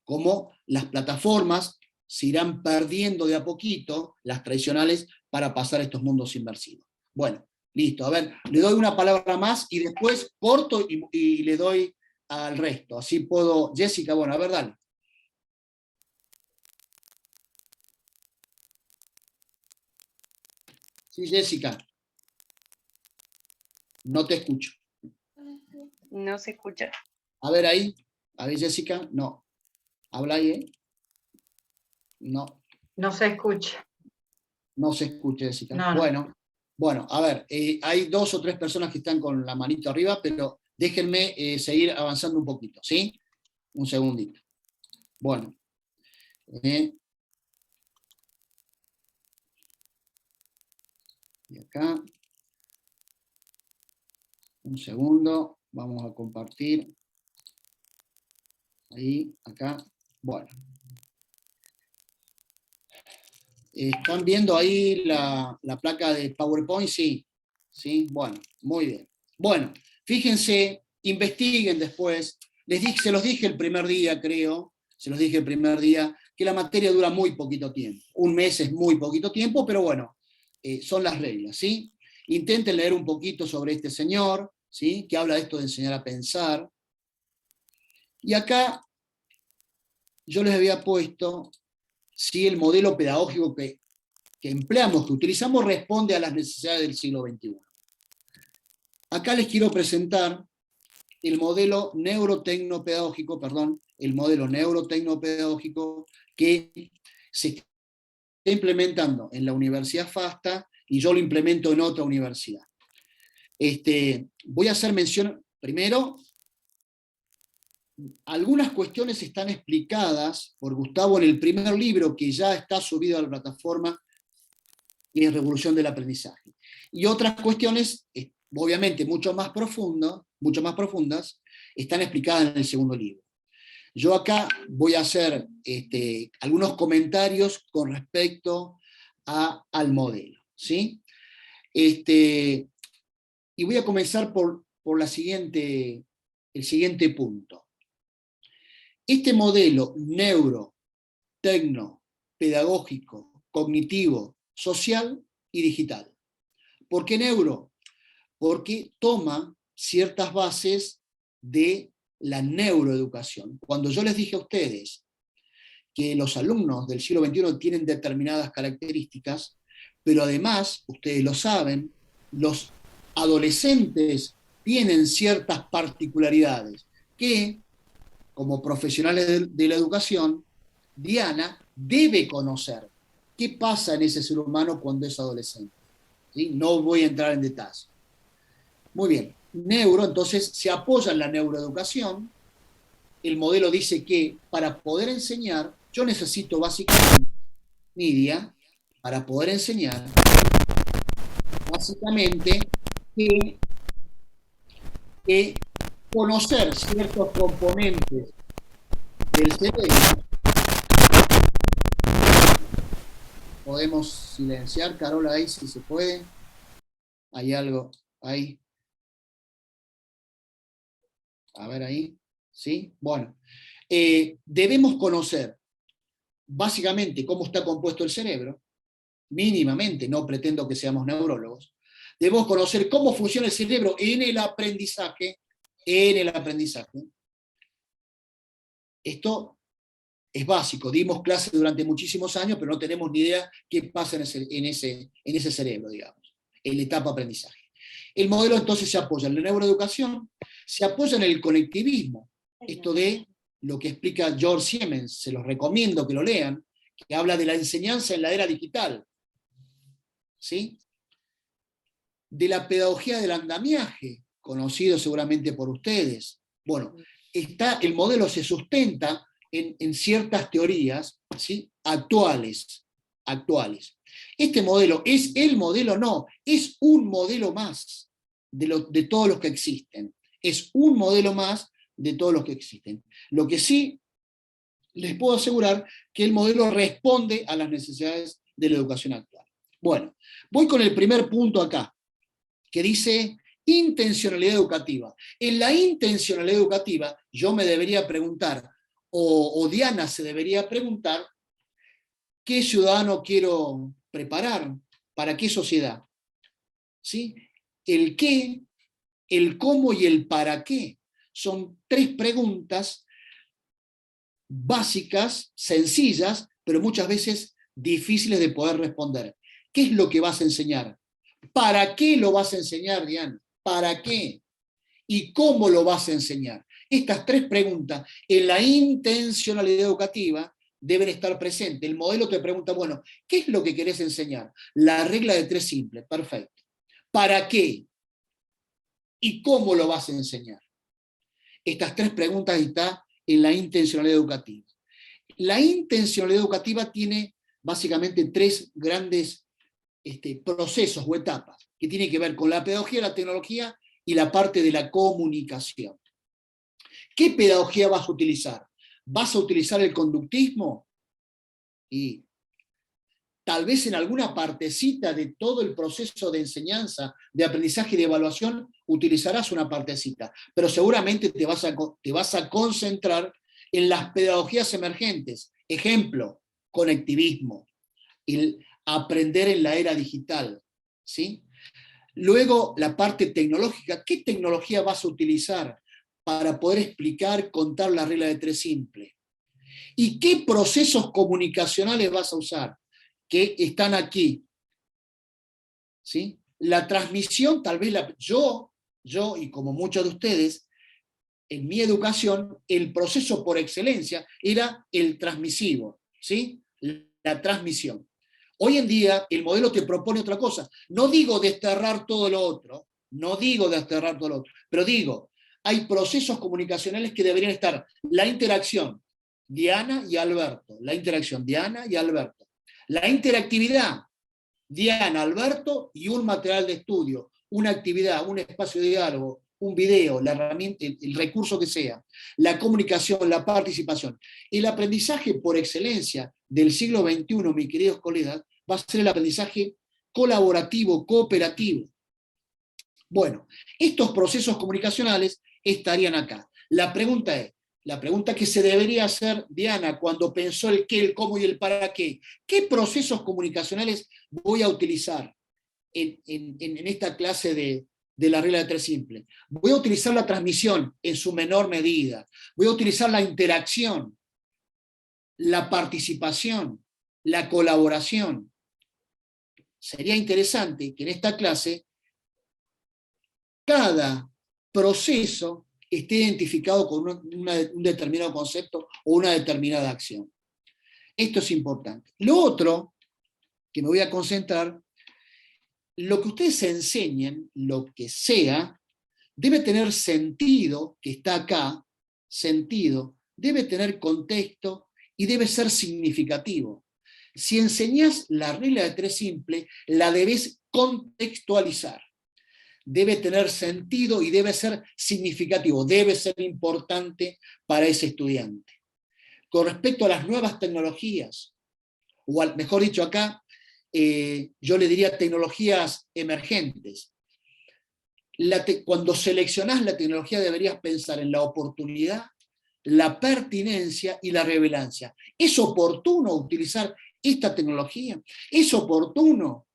Como las plataformas se irán perdiendo de a poquito, las tradicionales, para pasar a estos mundos inmersivos. Bueno, listo. A ver, le doy una palabra más y después corto y le doy al resto. Así puedo... Jessica, bueno, a ver, dale. Sí, Jessica. No te escucho. No se escucha. A ver ahí. A ver, Jessica. No. Habla ahí, ¿eh? No. No se escucha. No se escucha, Jessica. No, no. Bueno, a ver, hay 2 o 3 personas que están con la manito arriba, pero déjenme seguir avanzando un poquito, ¿sí? Un segundito. Bueno. Y acá. Un segundo. Vamos a compartir. Ahí, acá. Bueno. ¿Están viendo ahí la placa de PowerPoint? Sí. ¿Sí? Bueno, muy bien. Bueno, fíjense, investiguen después. Se los dije el primer día, creo, que la materia dura muy poquito tiempo. 1 mes es muy poquito tiempo, pero bueno, son las reglas, ¿sí? Intenten leer un poquito sobre este señor, ¿sí?, que habla de esto de enseñar a pensar. Y acá yo les había puesto, ¿sí?, el modelo pedagógico que empleamos, que utilizamos, responde a las necesidades del siglo XXI. Acá les quiero presentar el modelo neurotecnopedagógico que se está implementando en la Universidad FASTA y yo lo implemento en otra universidad. Voy a hacer mención, primero, algunas cuestiones están explicadas por Gustavo en el primer libro que ya está subido a la plataforma, que es Revolución del Aprendizaje. Y otras cuestiones, obviamente mucho más profundas, están explicadas en el segundo libro. Yo acá voy a hacer algunos comentarios con respecto al modelo, ¿sí? Y voy a comenzar por el siguiente punto. Este modelo neuro-tecno-pedagógico, cognitivo, social y digital. ¿Por qué neuro? Porque toma ciertas bases de la neuroeducación. Cuando yo les dije a ustedes que los alumnos del siglo XXI tienen determinadas características, pero además, ustedes lo saben, los adolescentes tienen ciertas particularidades que, como profesionales de la educación, Diana debe conocer qué pasa en ese ser humano cuando es adolescente. ¿Sí? No voy a entrar en detalle. Muy bien. Neuro, entonces, se apoya en la neuroeducación. El modelo dice que para poder enseñar, yo necesito básicamente, Nidia, para poder enseñar, básicamente, que conocer ciertos componentes del cerebro. Podemos silenciar, Carola, ahí si se puede. Hay algo ahí. A ver ahí. ¿Sí? Bueno. Debemos conocer básicamente cómo está compuesto el cerebro, mínimamente, no pretendo que seamos neurólogos. Debemos conocer cómo funciona el cerebro en el aprendizaje. Esto es básico. Dimos clases durante muchísimos años, pero no tenemos ni idea qué pasa en ese cerebro, digamos, en la etapa de aprendizaje. El modelo entonces se apoya en la neuroeducación, se apoya en el conectivismo, esto de lo que explica George Siemens, se los recomiendo que lo lean, que habla de la enseñanza en la era digital, ¿sí? De la pedagogía del andamiaje, conocido seguramente por ustedes. Bueno, el modelo se sustenta en ciertas teorías, ¿sí?, actuales, actuales. Este modelo es el modelo, no, es un modelo más de todos los que existen. Es un modelo más de todos los que existen. Lo que sí les puedo asegurar que el modelo responde a las necesidades de la educación actual. Bueno, voy con el primer punto acá, que dice intencionalidad educativa. En la intencionalidad educativa yo me debería preguntar, o Diana se debería preguntar, ¿qué ciudadano quiero preparar? ¿Para qué sociedad? ¿Sí? El qué, el cómo y el para qué. Son tres preguntas básicas, sencillas, pero muchas veces difíciles de poder responder. ¿Qué es lo que vas a enseñar? ¿Para qué lo vas a enseñar, Diana? ¿Para qué? ¿Y cómo lo vas a enseñar? Estas tres preguntas en la intencionalidad educativa deben estar presentes. El modelo te pregunta, bueno, ¿qué es lo que querés enseñar? La regla de tres simple, perfecto. ¿Para qué? ¿Y cómo lo vas a enseñar? Estas tres preguntas están en la intencionalidad educativa. La intencionalidad educativa tiene básicamente tres grandes procesos o etapas, que tienen que ver con la pedagogía, la tecnología y la parte de la comunicación. ¿Qué pedagogía vas a utilizar? ¿Vas a utilizar el conductismo? Y tal vez en alguna partecita de todo el proceso de enseñanza, de aprendizaje y de evaluación, utilizarás una partecita, pero seguramente te vas a concentrar en las pedagogías emergentes. Ejemplo, conectivismo, el aprender en la era digital, ¿sí? Luego, la parte tecnológica. ¿Qué tecnología vas a utilizar para poder explicar, contar la regla de tres simple? ¿Y qué procesos comunicacionales vas a usar? Que están aquí. ¿Sí? La transmisión, tal vez yo y como muchos de ustedes, en mi educación, el proceso por excelencia era el transmisivo, ¿sí? La transmisión. Hoy en día el modelo te propone otra cosa. No digo desterrar todo lo otro, pero digo, hay procesos comunicacionales que deberían estar. La interacción, Diana y Alberto. La interacción, Diana y Alberto. La interactividad, Diana, Alberto y un material de estudio, una actividad, un espacio de diálogo, un video, la herramienta, el recurso que sea. La comunicación, la participación. El aprendizaje por excelencia del siglo XXI, mis queridos colegas, va a ser el aprendizaje colaborativo, cooperativo. Bueno, estos procesos comunicacionales estarían acá. La pregunta que se debería hacer, Diana, cuando pensó el qué, el cómo y el para qué, ¿qué procesos comunicacionales voy a utilizar en esta clase de la regla de tres simple? Voy a utilizar la transmisión en su menor medida, voy a utilizar la interacción, la participación, la colaboración. Sería interesante que en esta clase cada proceso esté identificado con un determinado concepto o una determinada acción. Esto es importante. Lo otro, que me voy a concentrar, lo que ustedes enseñen, lo que sea, debe tener sentido, que está acá, sentido, debe tener contexto y debe ser significativo. Si enseñás la regla de tres simple, la debes contextualizar. Debe tener sentido y debe ser significativo, debe ser importante para ese estudiante. Con respecto a las nuevas tecnologías, o mejor dicho acá, yo le diría tecnologías emergentes. Cuando seleccionás la tecnología deberías pensar en la oportunidad, la pertinencia y la relevancia. ¿Es oportuno utilizar esta tecnología? ¿Es oportuno?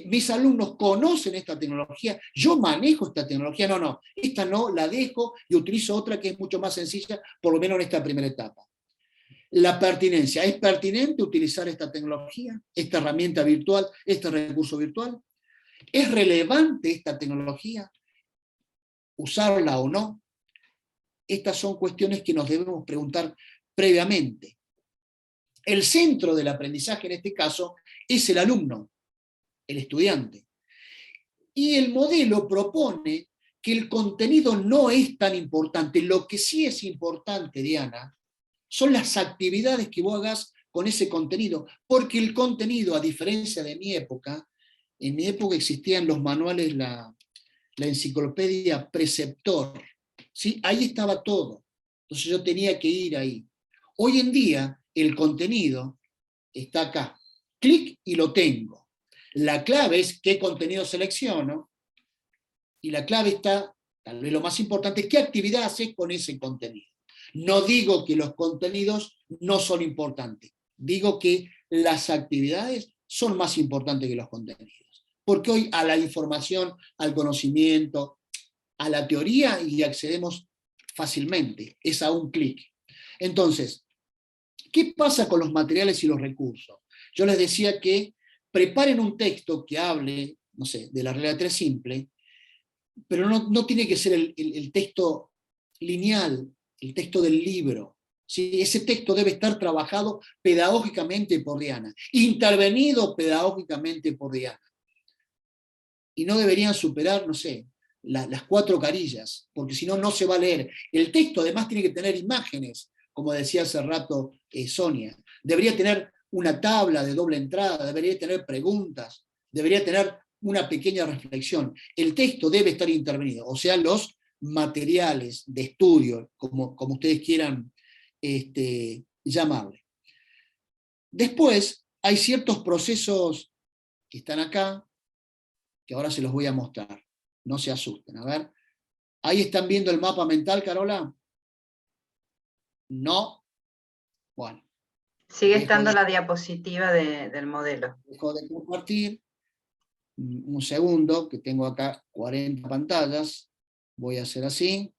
Mis alumnos conocen esta tecnología, yo manejo esta tecnología, no, esta no, la dejo y utilizo otra que es mucho más sencilla, por lo menos en esta primera etapa. La pertinencia, ¿es pertinente utilizar esta tecnología, esta herramienta virtual, este recurso virtual? ¿Es relevante esta tecnología? ¿Usarla o no? Estas son cuestiones que nos debemos preguntar previamente. El centro del aprendizaje en este caso es el alumno, el estudiante. Y el modelo propone que el contenido no es tan importante. Lo que sí es importante, Diana, son las actividades que vos hagas con ese contenido, porque el contenido, a diferencia de mi época, en mi época existían los manuales, la enciclopedia Preceptor, ¿sí? Ahí estaba todo, entonces yo tenía que ir ahí. Hoy en día el contenido está acá, clic y lo tengo. La clave es qué contenido selecciono, y la clave está, tal vez lo más importante, qué actividad haces con ese contenido. No digo que los contenidos no son importantes, digo que las actividades son más importantes que los contenidos. Porque hoy a la información, al conocimiento, a la teoría, y accedemos fácilmente, es a un clic. Entonces, ¿qué pasa con los materiales y los recursos? Yo les decía que preparen un texto que hable, no sé, de la regla de 3 simple, pero no tiene que ser el texto lineal, el texto del libro. ¿Sí? Ese texto debe estar trabajado pedagógicamente por Diana, intervenido pedagógicamente por Diana. Y no deberían superar, no sé, las 4 carillas, porque si no, no se va a leer. El texto además tiene que tener imágenes, como decía hace rato Sonia. Debería tener una tabla de doble entrada, debería tener preguntas, debería tener una pequeña reflexión. El texto debe estar intervenido, o sea, los materiales de estudio, como ustedes quieran llamarle. Después, hay ciertos procesos que están acá, que ahora se los voy a mostrar. No se asusten, a ver. ¿Ahí están viendo el mapa mental, Carola? No. Bueno. Sigue estando la diapositiva del modelo. Dejo de compartir. Un segundo, que tengo acá 40 pantallas. Voy a hacer así.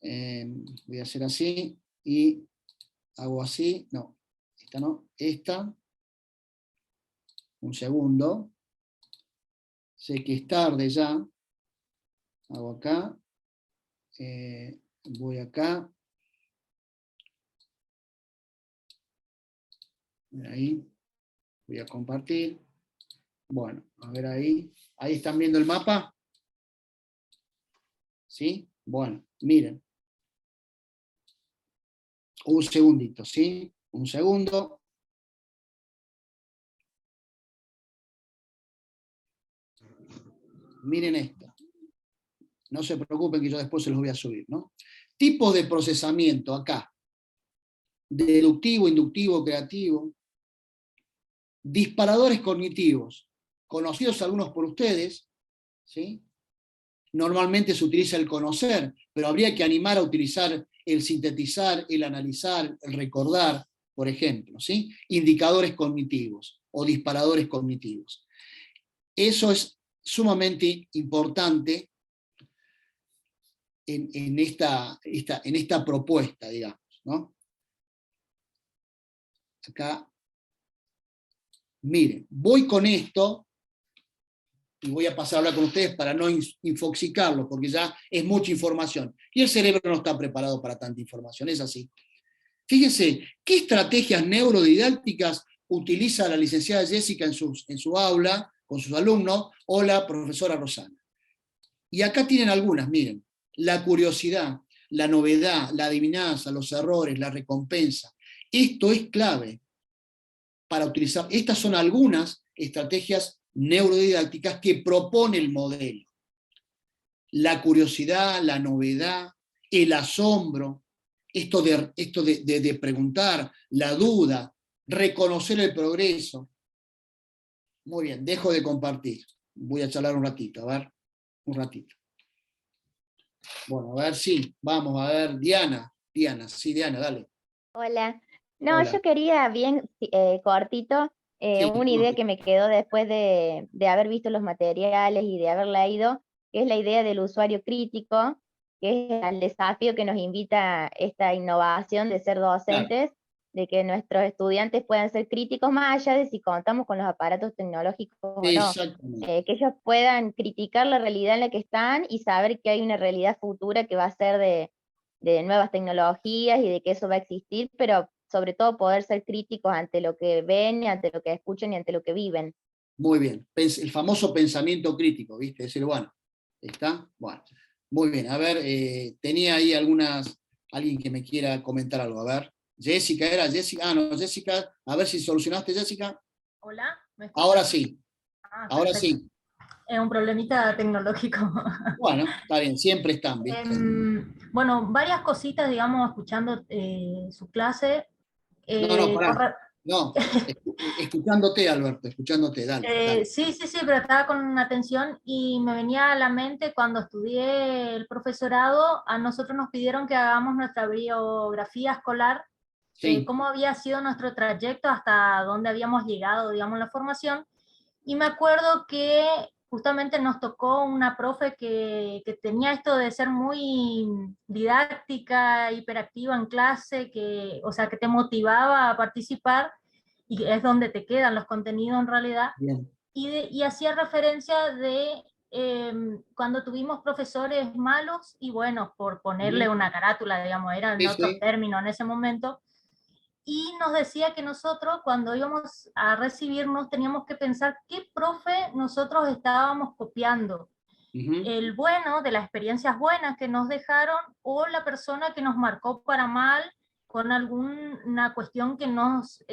Voy a hacer así. Y hago así. No, esta no. Esta. Un segundo. Sé que es tarde ya. Hago acá. Voy acá. Ahí. Voy a compartir. Bueno, a ver ahí. ¿Ahí están viendo el mapa? ¿Sí? Bueno, miren. Un segundito, ¿sí? Un segundo. Miren esto. No se preocupen que yo después se los voy a subir, ¿no? Tipos de procesamiento acá. Deductivo, inductivo, creativo. Disparadores cognitivos. Conocidos algunos por ustedes, ¿sí? Normalmente se utiliza el conocer, pero habría que animar a utilizar el sintetizar, el analizar, el recordar, por ejemplo, ¿sí? Indicadores cognitivos o disparadores cognitivos. Eso es sumamente importante en esta propuesta, digamos, ¿no? Acá, miren, voy con esto, y voy a pasar a hablar con ustedes para no infoxicarlos, porque ya es mucha información. Y el cerebro no está preparado para tanta información, es así. Fíjense, ¿qué estrategias neurodidácticas utiliza la licenciada Jessica en su aula, con sus alumnos, o la profesora Rosana? Y acá tienen algunas, miren. La curiosidad, la novedad, la adivinanza, los errores, la recompensa. Esto es clave para utilizar. Estas son algunas estrategias neurodidácticas que propone el modelo. La curiosidad, la novedad, el asombro, esto de preguntar, la duda, reconocer el progreso. Muy bien, dejo de compartir. Voy a charlar un ratito, a ver, un ratito. Bueno, a ver, sí, vamos a ver, Diana, sí, Diana, dale. Hola. No, Hola. yo quería bien cortito, Sí, una idea que me quedó después de haber visto los materiales y de haber leído, que es la idea del usuario crítico, que es el desafío que nos invita esta innovación de ser docentes, de que nuestros estudiantes puedan ser críticos más allá de si contamos con los aparatos tecnológicos o no. Exactamente. Que ellos puedan criticar la realidad en la que están y saber que hay una realidad futura que va a ser de nuevas tecnologías y de que eso va a existir, pero sobre todo poder ser críticos ante lo que ven, ante lo que escuchan y ante lo que viven. Muy bien, el famoso pensamiento crítico, ¿viste? Es decir, bueno, ¿está? Bueno, muy bien, a ver, tenía ahí alguien que me quiera comentar algo, a ver. Jessica, era Jessica. No, Jessica, a ver si solucionaste, Jessica. Hola, ¿me escuchas? Ahora sí, ahora Perfecto. sí. Es un problemita tecnológico. Bueno, está bien, siempre están, ¿viste? Bueno, varias cositas, digamos, escuchando su clase. No, con pará. re- No, escuchándote, Alberto, escuchándote, dale. Sí, pero estaba con atención y me venía a la mente cuando estudié el profesorado, a nosotros nos pidieron que hagamos nuestra biografía escolar, Sí. cómo había sido nuestro trayecto hasta dónde habíamos llegado, digamos, en la formación. Y me acuerdo que justamente nos tocó una profe que tenía esto de ser muy didáctica, hiperactiva en clase, o sea, que te motivaba a participar, y es donde te quedan los contenidos en realidad. Bien. Y hacía referencia de cuando tuvimos profesores malos y buenos, por ponerle una carátula, digamos, eran Sí, otros sí. términos en ese momento, y nos decía que nosotros cuando íbamos a recibirnos teníamos que pensar qué profe nosotros estábamos copiando. El bueno, de las experiencias buenas que nos dejaron, o la persona que nos marcó para mal con alguna cuestión que nos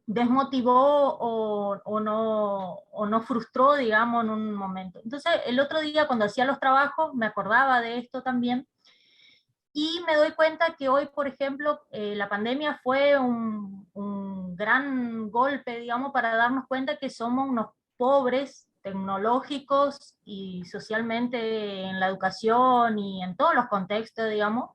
desmotivó o no frustró, digamos, en un momento. Entonces, el otro día cuando hacía los trabajos me acordaba de esto también, y me doy cuenta que hoy, por ejemplo, la pandemia fue un gran golpe, digamos, para darnos cuenta que somos unos pobres tecnológicos y socialmente en la educación y en todos los contextos, digamos,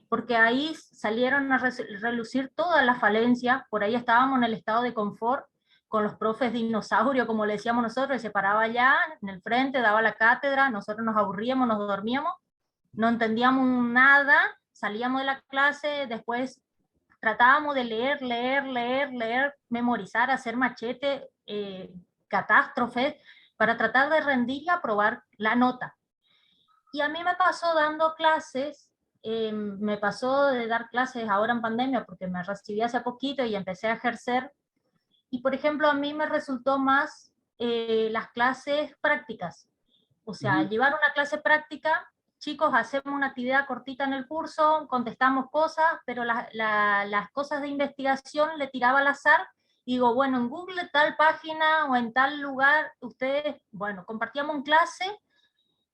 porque ahí salieron a relucir todas las falencias. Por ahí estábamos en el estado de confort, con los profes dinosaurio, como le decíamos nosotros, se paraba allá en el frente, daba la cátedra, nosotros nos aburríamos, nos dormíamos, no entendíamos nada, salíamos de la clase, después tratábamos de leer, memorizar, hacer machete, catástrofes, para tratar de rendir y aprobar la nota. Y a mí me pasó dando clases, me pasó de dar clases ahora en pandemia, porque me recibí hace poquito y empecé a ejercer, y por ejemplo a mí me resultó más las clases prácticas, o sea, llevar una clase práctica. Chicos, hacemos una actividad cortita en el curso, contestamos cosas, pero las cosas de investigación le tiraba al azar. Y digo, bueno, en Google tal página o en tal lugar, ustedes, bueno, compartíamos en clase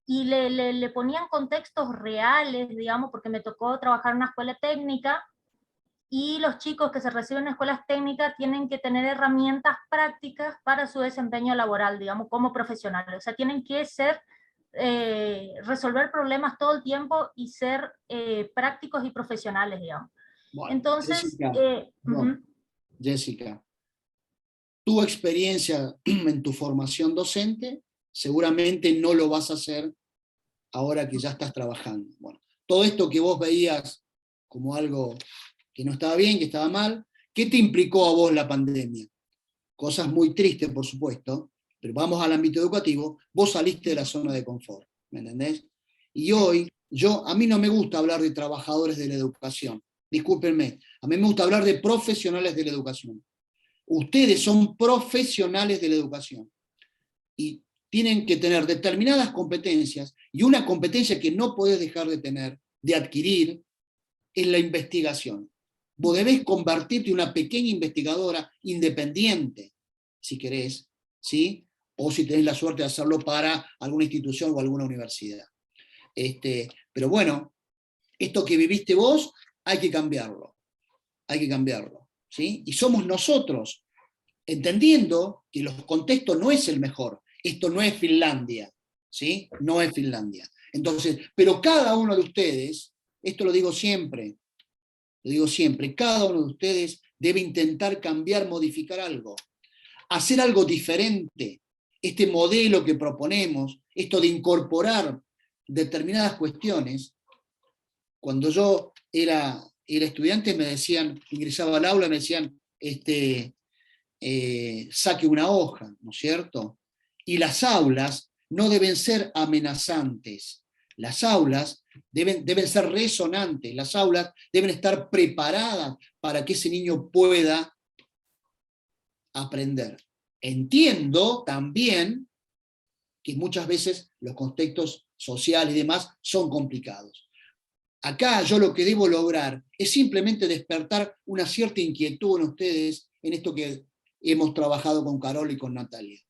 y le ponían contextos reales, digamos, porque me tocó trabajar en una escuela técnica, y los chicos que se reciben en escuelas técnicas tienen que tener herramientas prácticas para su desempeño laboral, digamos, como profesionales. O sea, tienen que ser resolver problemas todo el tiempo y ser prácticos y profesionales, digamos. Bueno, Entonces, Jessica, tu experiencia en tu formación docente seguramente no lo vas a hacer ahora que ya estás trabajando. Bueno, todo esto que vos veías como algo que no estaba bien, que estaba mal, ¿qué te implicó a vos la pandemia? Cosas muy tristes, por supuesto, pero vamos al ámbito educativo, vos saliste de la zona de confort, ¿me entendés? Y hoy, a mí no me gusta hablar de trabajadores de la educación, discúlpenme, a mí me gusta hablar de profesionales de la educación. Ustedes son profesionales de la educación y tienen que tener determinadas competencias, y una competencia que no podés dejar de tener, de adquirir, es la investigación. Vos debés convertirte en una pequeña investigadora independiente, si querés, ¿sí? O si tenés la suerte de hacerlo para alguna institución o alguna universidad. Pero bueno, esto que viviste vos, hay que cambiarlo, ¿sí? Y somos nosotros, entendiendo que los contextos no es el mejor, esto no es Finlandia, ¿sí? No es Finlandia. Entonces, pero cada uno de ustedes, esto lo digo siempre, cada uno de ustedes debe intentar cambiar, modificar algo, hacer algo diferente. Este modelo que proponemos, esto de incorporar determinadas cuestiones, cuando yo era estudiante me decían, ingresaba al aula, me decían, saque una hoja, ¿no es cierto? Y las aulas no deben ser amenazantes. Las aulas deben ser resonantes, las aulas deben estar preparadas para que ese niño pueda aprender. Entiendo también que muchas veces los contextos sociales y demás son complicados. Acá yo lo que debo lograr es simplemente despertar una cierta inquietud en ustedes en esto que hemos trabajado con Carol y con Natalia.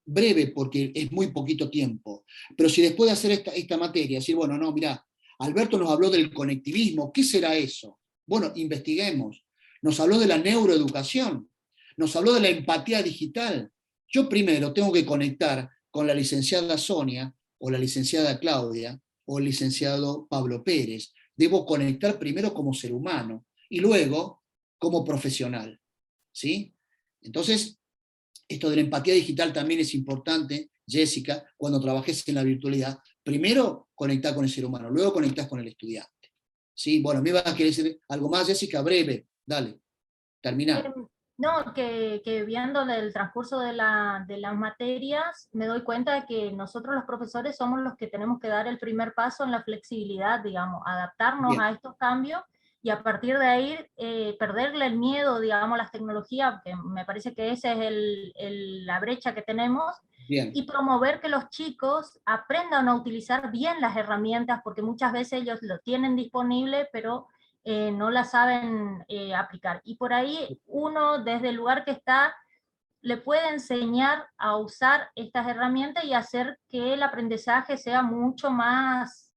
Breve, porque es muy poquito tiempo, pero si después de hacer esta materia, decir, bueno, no, mirá, Alberto nos habló del conectivismo, ¿qué será eso? Bueno, investiguemos. Nos habló de la neuroeducación, nos habló de la empatía digital. Yo primero tengo que conectar con la licenciada Sonia, o la licenciada Claudia, o el licenciado Pablo Pérez. Debo conectar primero como ser humano, y luego como profesional, ¿sí? Entonces, esto de la empatía digital también es importante, Jessica, cuando trabajes en la virtualidad. Primero, conectar con el ser humano, luego conectar con el estudiante. ¿Sí? Bueno, ¿me vas a querer decir algo más, Jessica? Breve, dale, termina. No, que viendo el transcurso de las materias, me doy cuenta de que nosotros los profesores somos los que tenemos que dar el primer paso en la flexibilidad, digamos, adaptarnos a estos cambios, y a partir de ahí perderle el miedo, digamos, a las tecnologías, que me parece que esa es la brecha que tenemos, y promover que los chicos aprendan a utilizar bien las herramientas, porque muchas veces ellos lo tienen disponible, pero no la saben aplicar. Y por ahí uno, desde el lugar que está, le puede enseñar a usar estas herramientas y hacer que el aprendizaje sea mucho más...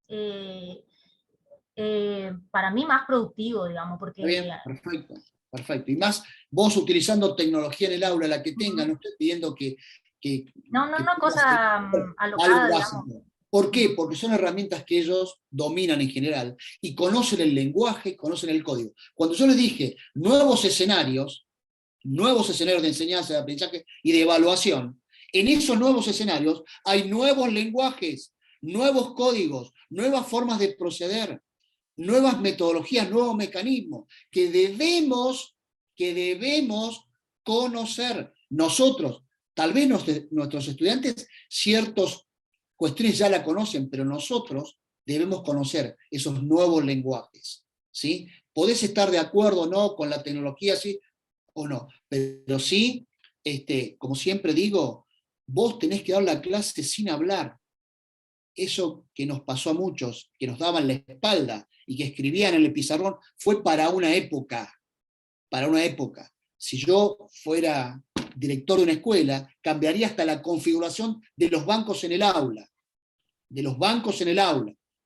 para mí más productivo, digamos, porque... Bien, perfecto, perfecto. Y más vos utilizando tecnología en el aula, la que tenga, no estoy pidiendo que no, cosa alocada, digamos. ¿Por qué? Porque son herramientas que ellos dominan en general, y conocen el lenguaje, conocen el código. Cuando yo les dije nuevos escenarios de enseñanza, de aprendizaje y de evaluación, en esos nuevos escenarios hay nuevos lenguajes, nuevos códigos, nuevas formas de proceder, nuevas metodologías, nuevos mecanismos que debemos conocer nosotros. Tal vez nuestros estudiantes ciertas cuestiones ya la conocen, pero nosotros debemos conocer esos nuevos lenguajes, ¿sí? Podés estar de acuerdo o no con la tecnología, sí o no, pero sí, como siempre digo, vos tenés que dar la clase sin hablar. Eso que nos pasó a muchos, que nos daban la espalda y que escribían en el pizarrón, fue para una época. Si yo fuera director de una escuela, cambiaría hasta la configuración de los bancos en el aula.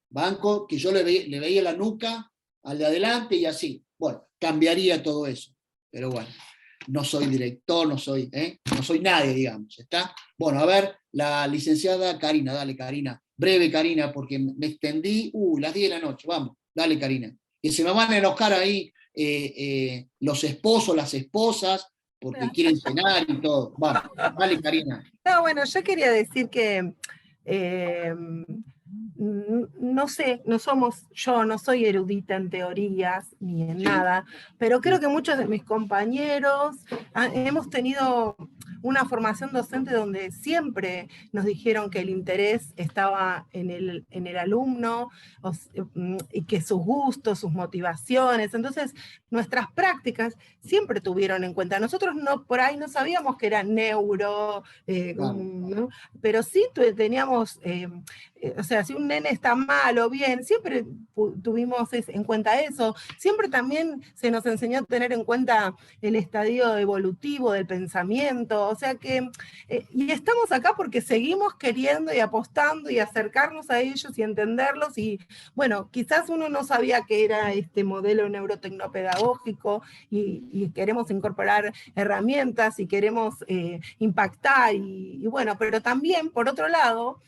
Banco que yo le veía la nuca al de adelante y así. Bueno, cambiaría todo eso. Pero bueno, no soy director, no soy nadie, digamos. ¿Está? Bueno, a ver, la licenciada Karina, dale, Karina. Breve, Karina, porque me extendí, las 10 de la noche, vamos, dale, Karina. Que se me van a enojar ahí los esposos, las esposas, porque quieren cenar y todo. Vamos, dale, Karina. No, bueno, yo quería decir que no sé, yo no soy erudita en teorías ni en nada, pero creo que muchos de mis compañeros hemos tenido una formación docente donde siempre nos dijeron que el interés estaba en el alumno, y que sus gustos, sus motivaciones, entonces nuestras prácticas siempre tuvieron en cuenta. Nosotros por ahí no sabíamos que era neuro, ¿no? Pero sí teníamos, o sea, si un nene está mal o bien, siempre tuvimos en cuenta eso. Siempre también se nos enseñó a tener en cuenta el estadio evolutivo del pensamiento, o sea que, y estamos acá porque seguimos queriendo y apostando y acercarnos a ellos y entenderlos, y bueno, quizás uno no sabía que era este modelo neurotecnopedagógico, y queremos incorporar herramientas y queremos impactar, y bueno, pero también, por otro lado,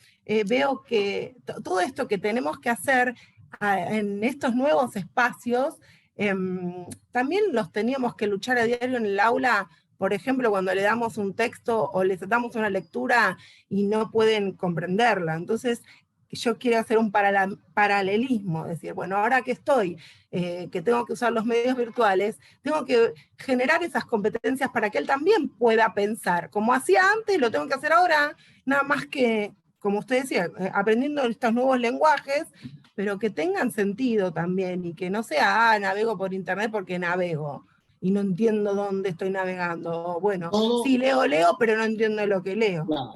veo que todo esto que tenemos que hacer en estos nuevos espacios, también los teníamos que luchar a diario en el aula. Por ejemplo, cuando le damos un texto o les damos una lectura y no pueden comprenderla. Entonces, yo quiero hacer un paralelismo, decir, bueno, ahora que estoy, que tengo que usar los medios virtuales, tengo que generar esas competencias para que él también pueda pensar. Como hacía antes, lo tengo que hacer ahora, nada más que, como usted decía, aprendiendo estos nuevos lenguajes, pero que tengan sentido también, y que no sea, navego por internet porque navego, y no entiendo dónde estoy navegando. Bueno, sí, leo, pero no entiendo lo que leo. Claro.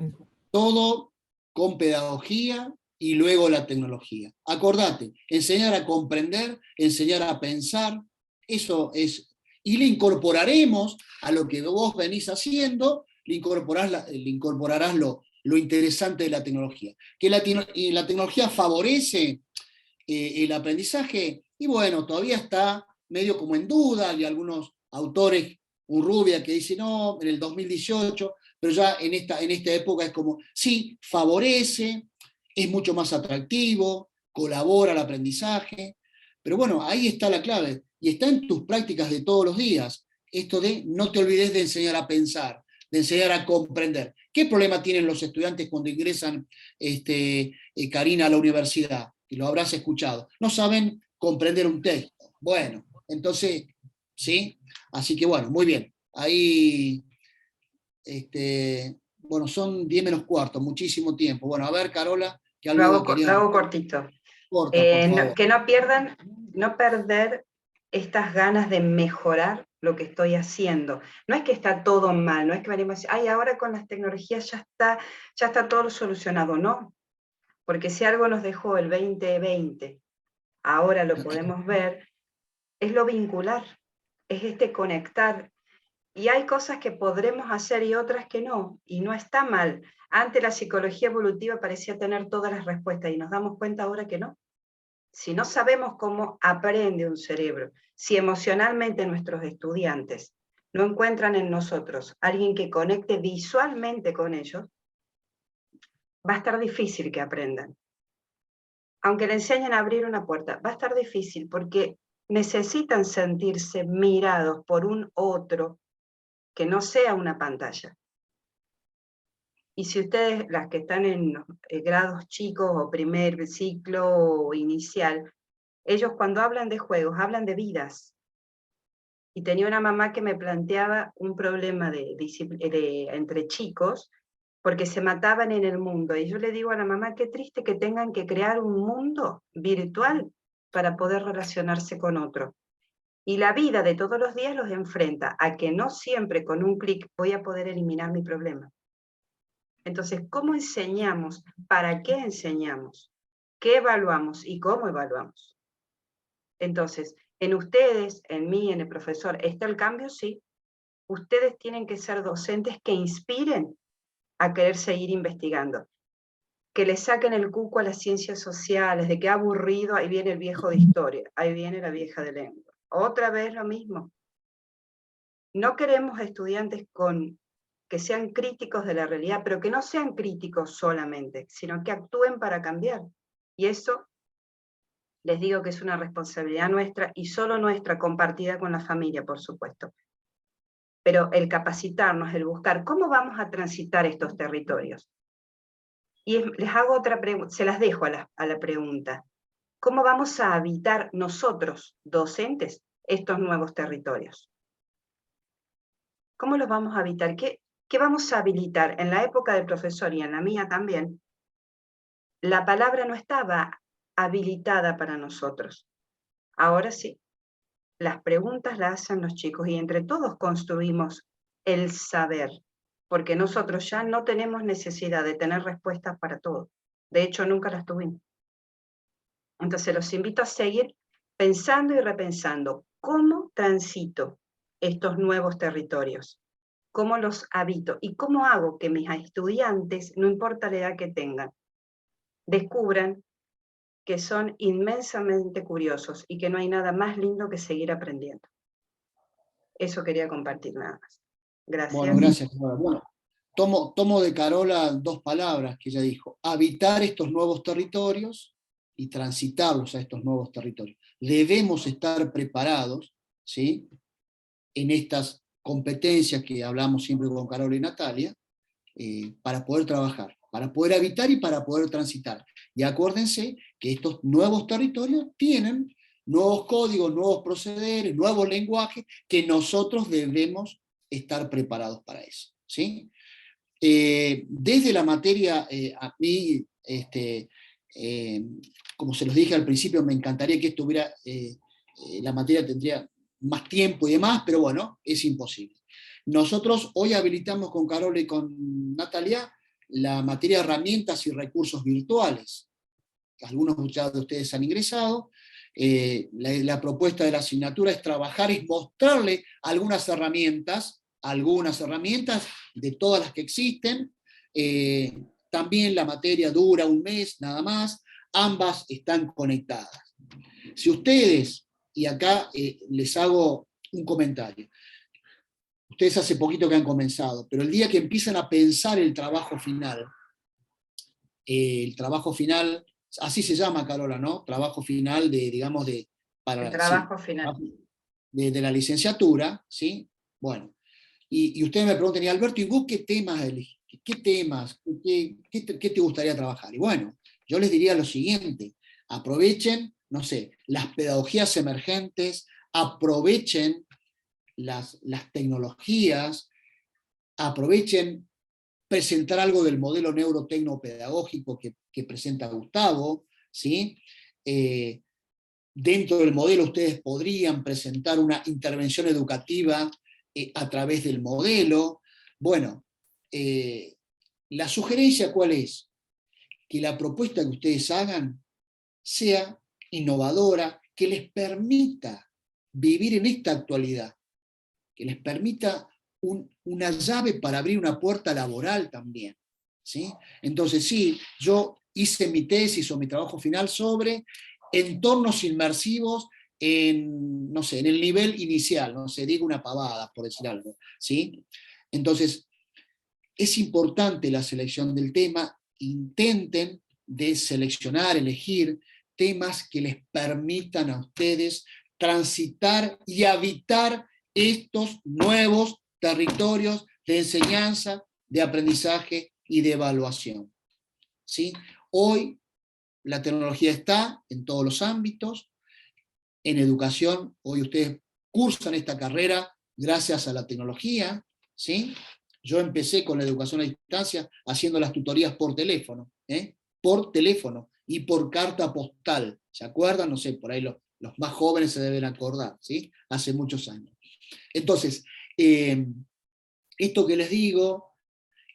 Todo con pedagogía y luego la tecnología. Acordate, enseñar a comprender, enseñar a pensar, eso es, y le incorporaremos a lo que vos venís haciendo, le incorporarás lo interesante de la tecnología. Que la tecnología favorece el aprendizaje, y bueno, todavía está medio como en duda, hay algunos autores, Urrubia, que dice no, en el 2018, pero ya en esta época es como, sí, favorece, es mucho más atractivo, colabora al aprendizaje, pero bueno, ahí está la clave, y está en tus prácticas de todos los días, esto de no te olvides de enseñar a pensar, de enseñar a comprender. ¿Qué problema tienen los estudiantes cuando ingresan, Karina, a la universidad? Y lo habrás escuchado. No saben comprender un texto. Bueno, entonces, ¿sí? Así que bueno, muy bien. Ahí, bueno, son 10 menos cuarto, muchísimo tiempo. Bueno, a ver, Carola, que algo lo hago cortito. Corta, por favor. Que no perder estas ganas de mejorar lo que estoy haciendo. No es que está todo mal, no es que venimos a decir, ay, ahora con las tecnologías ya está todo solucionado, no. Porque si algo nos dejó el 2020, ahora lo podemos ver, es lo vincular, es conectar. Y hay cosas que podremos hacer y otras que no, y no está mal. Antes la psicología evolutiva parecía tener todas las respuestas, y nos damos cuenta ahora que no. Si no sabemos cómo aprende un cerebro, si emocionalmente nuestros estudiantes no encuentran en nosotros alguien que conecte visualmente con ellos, va a estar difícil que aprendan. Aunque le enseñen a abrir una puerta, va a estar difícil porque necesitan sentirse mirados por un otro que no sea una pantalla. Y si ustedes, las que están en grados chicos o primer ciclo o inicial, ellos cuando hablan de juegos, hablan de vidas. Y tenía una mamá que me planteaba un problema entre chicos, porque se mataban en el mundo. Y yo le digo a la mamá, qué triste que tengan que crear un mundo virtual para poder relacionarse con otro. Y la vida de todos los días los enfrenta a que no siempre con un clic voy a poder eliminar mi problema. Entonces, ¿cómo enseñamos? ¿Para qué enseñamos? ¿Qué evaluamos y cómo evaluamos? Entonces, en ustedes, en mí, en el profesor, ¿está el cambio? Sí. Ustedes tienen que ser docentes que inspiren a querer seguir investigando, que le saquen el cuco a las ciencias sociales, de que aburrido, ahí viene el viejo de historia, ahí viene la vieja de lengua. Otra vez lo mismo. No queremos estudiantes que sean críticos de la realidad, pero que no sean críticos solamente, sino que actúen para cambiar. Y eso, les digo que es una responsabilidad nuestra, y solo nuestra, compartida con la familia, por supuesto. Pero el capacitarnos, el buscar, ¿cómo vamos a transitar estos territorios? Y les hago otra pregunta, se las dejo a la pregunta. ¿Cómo vamos a habitar nosotros, docentes, estos nuevos territorios? ¿Cómo los vamos a habitar? ¿Qué vamos a habilitar? En la época del profesor y en la mía también, la palabra no estaba habilitada para nosotros. Ahora sí. Las preguntas las hacen los chicos y entre todos construimos el saber, porque nosotros ya no tenemos necesidad de tener respuestas para todo. De hecho, nunca las tuvimos. Entonces los invito a seguir pensando y repensando cómo transito estos nuevos territorios, cómo los habito y cómo hago que mis estudiantes, no importa la edad que tengan, descubran que son inmensamente curiosos y que no hay nada más lindo que seguir aprendiendo. Eso quería compartir nada más. Gracias. Bueno, gracias, Carola. Bueno, tomo de Carola dos palabras que ella dijo: habitar estos nuevos territorios y transitarlos a estos nuevos territorios. Debemos estar preparados, ¿sí?, en estas competencias que hablamos siempre con Carola y Natalia, para poder trabajar, para poder habitar y para poder transitar. Y acuérdense que estos nuevos territorios tienen nuevos códigos, nuevos procederes, nuevos lenguajes, que nosotros debemos estar preparados para eso, ¿sí? Desde la materia, a mí, como se los dije al principio, me encantaría que estuviera, la materia tendría más tiempo y demás, pero bueno, es imposible. Nosotros hoy habilitamos con Carola y con Natalia la materia de herramientas y recursos virtuales, algunos ya de ustedes han ingresado. La propuesta de la asignatura es trabajar y mostrarle algunas herramientas de todas las que existen. También la materia dura un mes, nada más, ambas están conectadas. Si ustedes, y acá les hago un comentario, ustedes hace poquito que han comenzado, pero el día que empiezan a pensar el trabajo final, así se llama, Carola, ¿no? Trabajo final final. De la licenciatura, ¿sí? Bueno, y ustedes me preguntan, y Alberto, ¿y vos qué temas elegís? ¿Qué temas? ¿Qué te gustaría trabajar? Y bueno, yo les diría lo siguiente: aprovechen, no sé, las pedagogías emergentes, aprovechen las tecnologías, aprovechen presentar algo del modelo neurotecnopedagógico que presenta Gustavo, ¿sí? Dentro del modelo ustedes podrían presentar una intervención educativa a través del modelo. Bueno, la sugerencia, ¿cuál es? Que la propuesta que ustedes hagan sea innovadora, que les permita vivir en esta actualidad, que les permita una llave para abrir una puerta laboral también, ¿sí? Entonces sí, yo hice mi tesis o mi trabajo final sobre entornos inmersivos en, no sé, en el nivel inicial, no sé, digo una pavada, por decir algo, ¿sí? Entonces, es importante la selección del tema, intenten de seleccionar, elegir temas que les permitan a ustedes transitar y habitar estos nuevos territorios de enseñanza, de aprendizaje y de evaluación, ¿sí? Hoy la tecnología está en todos los ámbitos. En educación, hoy ustedes cursan esta carrera gracias a la tecnología, ¿sí? Yo empecé con la educación a distancia haciendo las tutorías por teléfono, y por carta postal. ¿Se acuerdan? No sé, por ahí los más jóvenes se deben acordar, ¿sí? Hace muchos años. Entonces, esto que les digo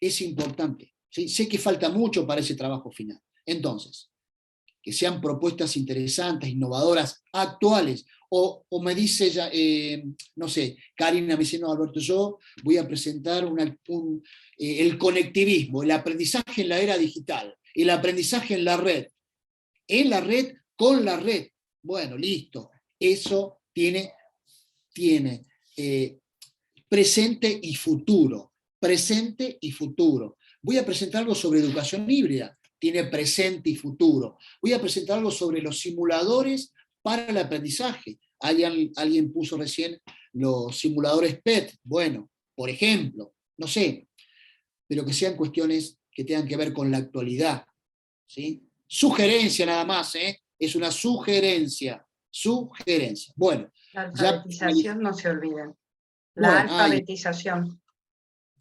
es importante, ¿sí? Sé que falta mucho para ese trabajo final. Entonces, que sean propuestas interesantes, innovadoras, actuales, o me dice, ya, no sé, Karina me dice, no, Alberto, yo voy a presentar el conectivismo, el aprendizaje en la era digital, el aprendizaje en la red, con la red. Bueno, listo, eso tiene presente y futuro, Voy a presentar algo sobre educación híbrida, tiene presente y futuro. Voy a presentar algo sobre los simuladores para el aprendizaje. Alguien puso recién los simuladores PET. Bueno, por ejemplo, no sé, pero que sean cuestiones que tengan que ver con la actualidad, ¿sí? Sugerencia nada más, es una sugerencia. Bueno, la alfabetización no se olviden. Alfabetización.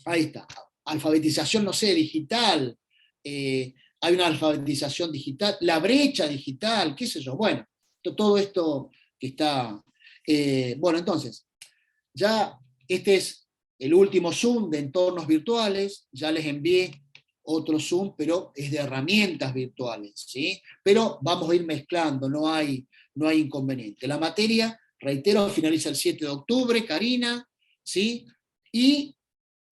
Ahí está. Alfabetización, no sé, digital. Hay una alfabetización digital, la brecha digital, qué sé yo. Bueno, todo esto que está... bueno, entonces, ya este es el último Zoom de entornos virtuales, ya les envié otro Zoom, pero es de herramientas virtuales, ¿sí? Pero vamos a ir mezclando, no hay inconveniente. La materia, reitero, finaliza el 7 de octubre, Karina, ¿sí? Y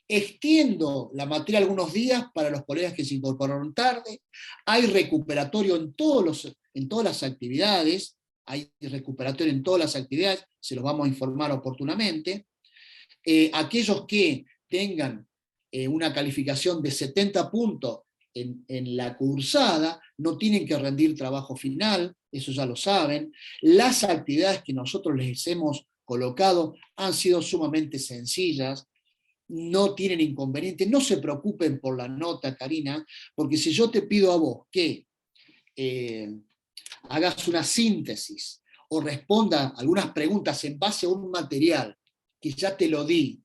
extiendo la materia algunos días para los colegas que se incorporaron tarde. Hay recuperatorio en todas las actividades, se los vamos a informar oportunamente. Aquellos que tengan una calificación de 70 puntos en la cursada, no tienen que rendir trabajo final, eso ya lo saben. Las actividades que nosotros les hemos colocado han sido sumamente sencillas, no tienen inconveniente, no se preocupen por la nota, Karina, porque si yo te pido a vos que hagas una síntesis o responda algunas preguntas en base a un material que ya te lo di,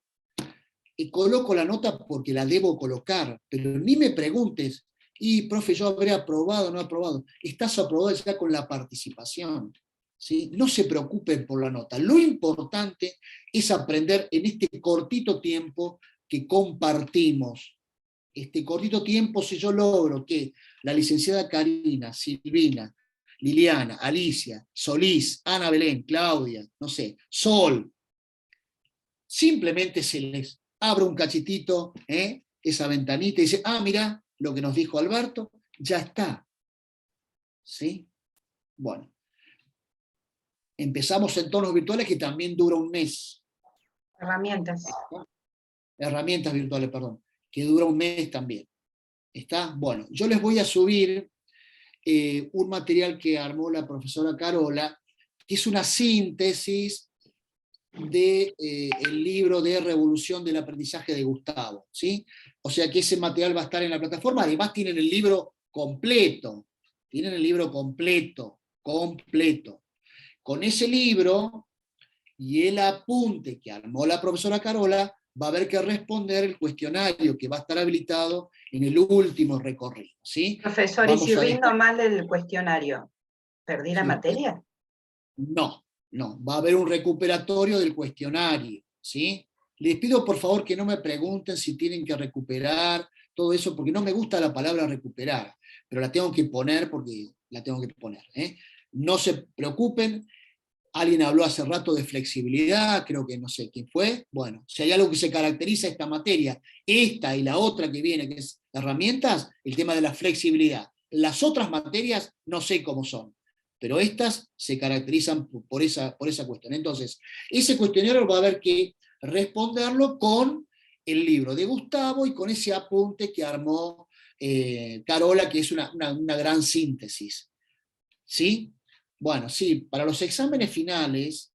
coloco la nota porque la debo colocar, pero ni me preguntes, y profe, yo habré aprobado o no aprobado. Estás aprobado ya con la participación, ¿sí? No se preocupen por la nota. Lo importante es aprender en este cortito tiempo que compartimos. Este cortito tiempo, si yo logro que la licenciada Karina, Silvina, Liliana, Alicia, Solís, Ana Belén, Claudia, no sé, Sol. Simplemente se les abre un cachitito, esa ventanita, y dice, ah, mira, lo que nos dijo Alberto, ya está. ¿Sí? Bueno. Empezamos entornos virtuales que también dura un mes. Herramientas. Herramientas virtuales, perdón, que dura un mes también. ¿Está? Bueno, yo les voy a subir un material que armó la profesora Carola, que es una síntesis del libro de Revolución del Aprendizaje de Gustavo, ¿sí? O sea que ese material va a estar en la plataforma, además tienen el libro completo, completo. Con ese libro y el apunte que armó la profesora Carola, va a haber que responder el cuestionario que va a estar habilitado en el último recorrido, ¿sí? Profesor, Vamos ¿y si a rindo mal el cuestionario? ¿Perdí la materia? No, va a haber un recuperatorio del cuestionario, ¿sí? Les pido por favor que no me pregunten si tienen que recuperar, todo eso, porque no me gusta la palabra recuperar, pero la tengo que poner porque la tengo que poner, No se preocupen. Alguien habló hace rato de flexibilidad, creo que no sé quién fue. Bueno, si hay algo que se caracteriza esta materia, esta y la otra que viene, que es herramientas, el tema de la flexibilidad. Las otras materias no sé cómo son, pero estas se caracterizan por esa cuestión. Entonces, ese cuestionario va a haber que responderlo con el libro de Gustavo y con ese apunte que armó Carola, que es una gran síntesis. ¿Sí? Bueno, sí, para los exámenes finales,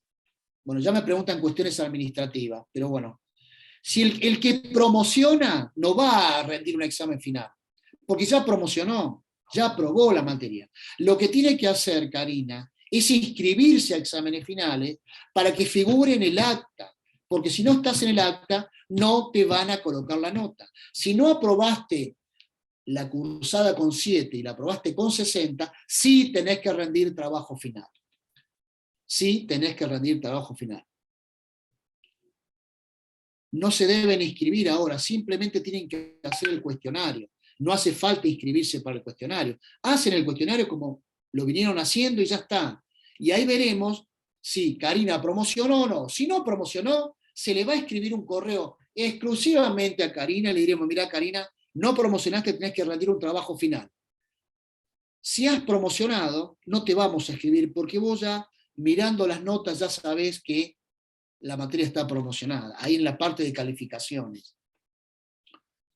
bueno, ya me preguntan cuestiones administrativas, pero bueno, si el que promociona no va a rendir un examen final, porque ya promocionó, ya aprobó la materia. Lo que tiene que hacer, Karina, es inscribirse a exámenes finales para que figure en el acta, porque si no estás en el acta, no te van a colocar la nota. Si no aprobaste la cursada con 7 y la aprobaste con 60, sí tenés que rendir trabajo final. Sí tenés que rendir trabajo final. No se deben inscribir ahora, simplemente tienen que hacer el cuestionario. No hace falta inscribirse para el cuestionario. Hacen el cuestionario como lo vinieron haciendo y ya está. Y ahí veremos si Karina promocionó o no. Si no promocionó, se le va a escribir un correo exclusivamente a Karina y le diremos, mira Karina, no promocionaste, tenés que rendir un trabajo final. Si has promocionado, no te vamos a escribir, porque vos ya, mirando las notas, ya sabés que la materia está promocionada, ahí en la parte de calificaciones.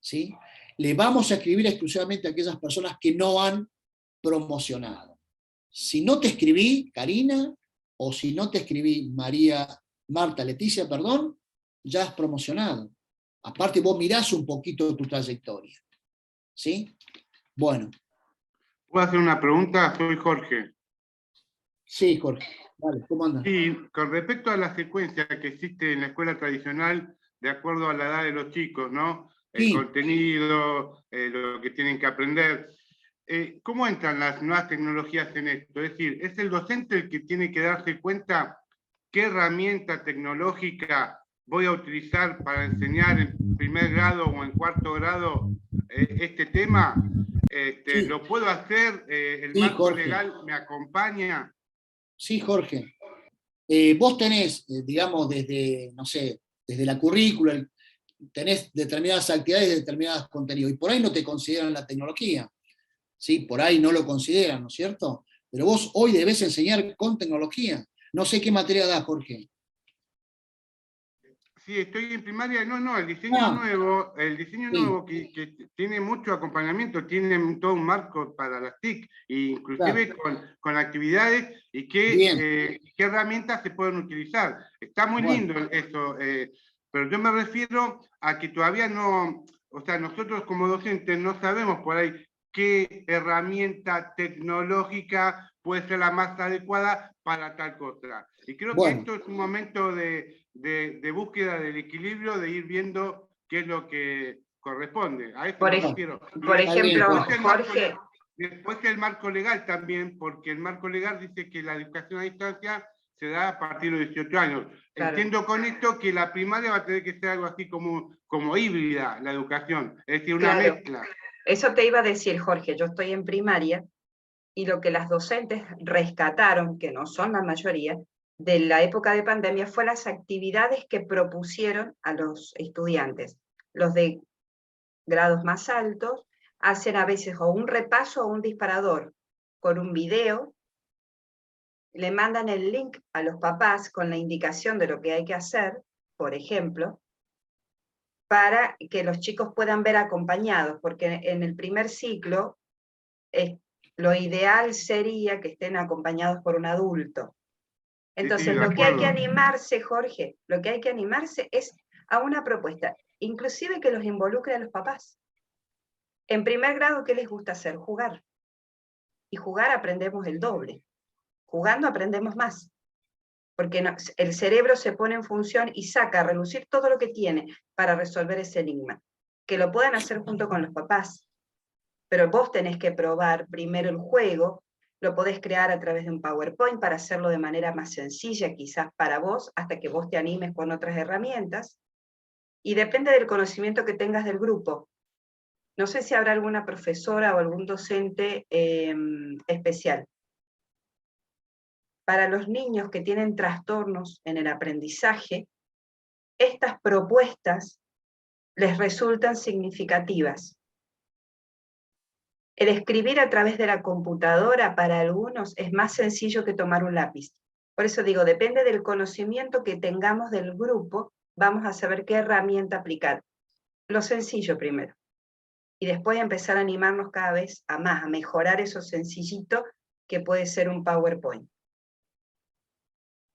¿Sí? Le vamos a escribir exclusivamente a aquellas personas que no han promocionado. Si no te escribí, Karina, o si no te escribí, Marta, Leticia, perdón, ya has promocionado. Aparte vos mirás un poquito tu trayectoria. ¿Sí? Bueno. ¿Puedo hacer una pregunta? Soy Jorge. Sí, Jorge. Vale, ¿cómo andas? Sí, con respecto a la secuencia que existe en la escuela tradicional, de acuerdo a la edad de los chicos, ¿no? El Sí. contenido, lo que tienen que aprender. ¿Cómo entran las nuevas tecnologías en esto? Es decir, ¿es el docente el que tiene que darse cuenta qué herramienta tecnológica voy a utilizar para enseñar en primer grado o en cuarto grado este tema? Sí. ¿Lo puedo hacer? ¿El Sí, marco Jorge. legal me acompaña? Sí, Jorge. Vos tenés, digamos, desde, no sé, desde la currícula, tenés determinadas actividades y determinados contenidos, y por ahí no te consideran la tecnología. ¿Sí? Por ahí no lo consideran, ¿no es cierto? Pero vos hoy debés enseñar con tecnología. No sé qué materia das, Jorge. Sí, estoy en primaria, no, el diseño nuevo, nuevo que tiene mucho acompañamiento, tiene todo un marco para las TIC, inclusive con actividades y qué herramientas se pueden utilizar. Está muy lindo eso, pero yo me refiero a que todavía no, o sea, nosotros como docentes no sabemos por ahí qué herramienta tecnológica puede ser la más adecuada para tal cosa. Y creo que esto es un momento de búsqueda del equilibrio, de ir viendo qué es lo que corresponde. A eso me refiero. Por ejemplo, Jorge. Después el marco legal también, porque el marco legal dice que la educación a distancia se da a partir de los 18 años. Claro. Entiendo con esto que la primaria va a tener que ser algo así como híbrida, la educación, es decir, una mezcla. Eso te iba a decir, Jorge, yo estoy en primaria y lo que las docentes rescataron, que no son la mayoría, de la época de pandemia, fue las actividades que propusieron a los estudiantes. Los de grados más altos hacen a veces o un repaso o un disparador con un video, le mandan el link a los papás con la indicación de lo que hay que hacer, por ejemplo, para que los chicos puedan ver acompañados, porque en el primer ciclo lo ideal sería que estén acompañados por un adulto. Entonces, lo que hay que animarse, Jorge, lo que hay que animarse es a una propuesta, inclusive que los involucre a los papás. En primer grado, ¿qué les gusta hacer? Jugar. Y jugar aprendemos el doble. Jugando aprendemos más. Porque el cerebro se pone en función y saca a relucir todo lo que tiene para resolver ese enigma. Que lo puedan hacer junto con los papás. Pero vos tenés que probar primero el juego, lo podés crear a través de un PowerPoint para hacerlo de manera más sencilla, quizás para vos, hasta que vos te animes con otras herramientas. Y depende del conocimiento que tengas del grupo. No sé si habrá alguna profesora o algún docente especial. Para los niños que tienen trastornos en el aprendizaje, estas propuestas les resultan significativas. El escribir a través de la computadora para algunos es más sencillo que tomar un lápiz. Por eso digo, depende del conocimiento que tengamos del grupo, vamos a saber qué herramienta aplicar. Lo sencillo primero. Y después empezar a animarnos cada vez a más, a mejorar eso sencillito que puede ser un PowerPoint.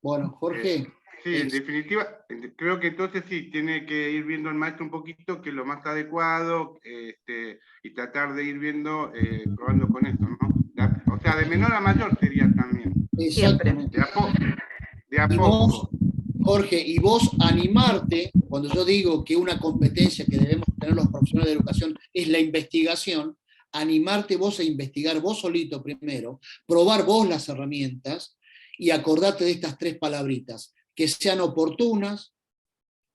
Bueno, Jorge. Sí, en definitiva, creo que entonces sí, tiene que ir viendo el maestro un poquito que es lo más adecuado, y tratar de ir viendo, probando con esto, ¿no? O sea, de menor a mayor sería también. Exactamente. De a poco. Vos, Jorge, y vos animarte, cuando yo digo que una competencia que debemos tener los profesionales de educación es la investigación, animarte vos a investigar vos solito primero, probar vos las herramientas y acordate de estas 3 palabritas, que sean oportunas,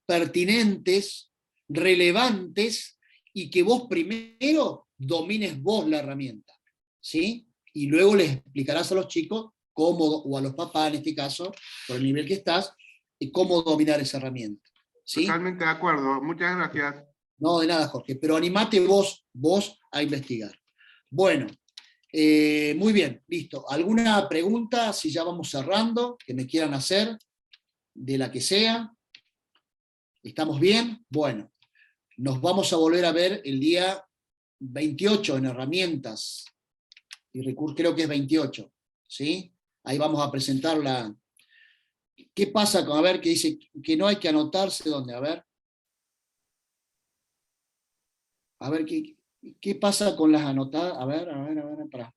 pertinentes, relevantes y que vos primero domines vos la herramienta, ¿sí? Y luego les explicarás a los chicos cómo, o a los papás en este caso, por el nivel que estás, cómo dominar esa herramienta, ¿sí? Totalmente de acuerdo, muchas gracias. No, de nada, Jorge, pero animate vos a investigar. Bueno, muy bien, listo. ¿Alguna pregunta, si ya vamos cerrando, que me quieran hacer, de la que sea? ¿Estamos bien? Bueno, nos vamos a volver a ver el día 28 en herramientas, y creo que es 28, ¿sí? Ahí vamos a presentar la... ¿Qué pasa con, a ver, que dice que no hay que anotarse dónde? A ver, ¿qué pasa con las anotadas? A ver, para.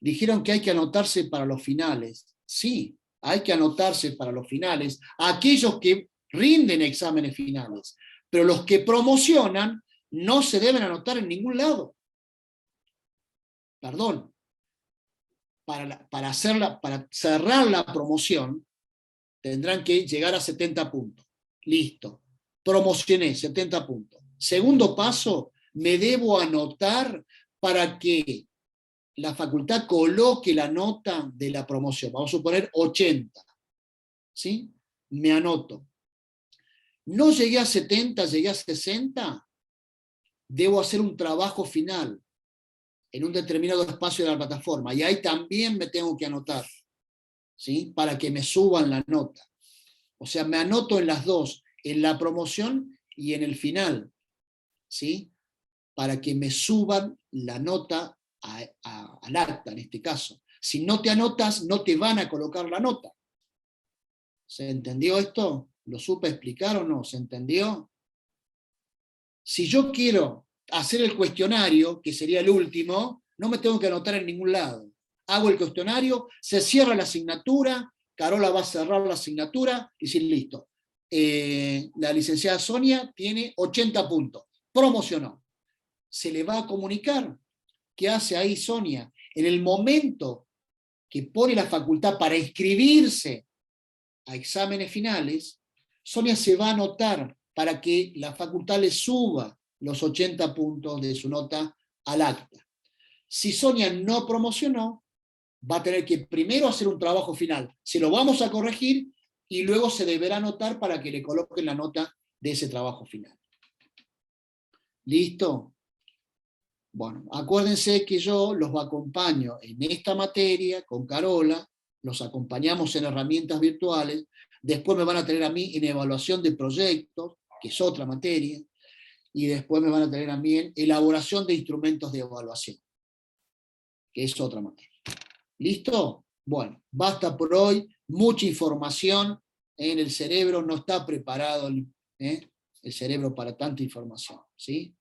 Dijeron que hay que anotarse para los finales. Sí, hay que anotarse para los finales, aquellos que rinden exámenes finales, pero los que promocionan no se deben anotar en ningún lado. Perdón. Para cerrar la promoción, tendrán que llegar a 70 puntos. Listo. Promocioné 70 puntos. Segundo paso, me debo anotar para que la facultad coloque la nota de la promoción. Vamos a suponer 80. ¿Sí? Me anoto. No llegué a 70, llegué a 60. Debo hacer un trabajo final en un determinado espacio de la plataforma. Y ahí también me tengo que anotar, ¿sí? Para que me suban la nota. O sea, me anoto en las dos, en la promoción y en el final, ¿sí? Para que me suban la nota al acta, en este caso. Si no te anotas, no te van a colocar la nota. ¿Se entendió esto? ¿Lo supe explicar o no? ¿Se entendió? Si yo quiero hacer el cuestionario, que sería el último, no me tengo que anotar en ningún lado. Hago el cuestionario, se cierra la asignatura, Carola va a cerrar la asignatura y decir, listo. La licenciada Sonia tiene 80 puntos, promocionó. Se le va a comunicar. ¿Qué hace ahí Sonia? En el momento que pone la facultad para inscribirse a exámenes finales, Sonia se va a anotar para que la facultad le suba los 80 puntos de su nota al acta. Si Sonia no promocionó, va a tener que primero hacer un trabajo final. Se lo vamos a corregir y luego se deberá anotar para que le coloquen la nota de ese trabajo final. ¿Listo? Bueno, acuérdense que yo los acompaño en esta materia con Carola, los acompañamos en herramientas virtuales, después me van a tener a mí en evaluación de proyectos, que es otra materia, y después me van a tener a mí en elaboración de instrumentos de evaluación, que es otra materia. ¿Listo? Bueno, basta por hoy, mucha información en el cerebro, no está preparado el cerebro para tanta información, ¿sí?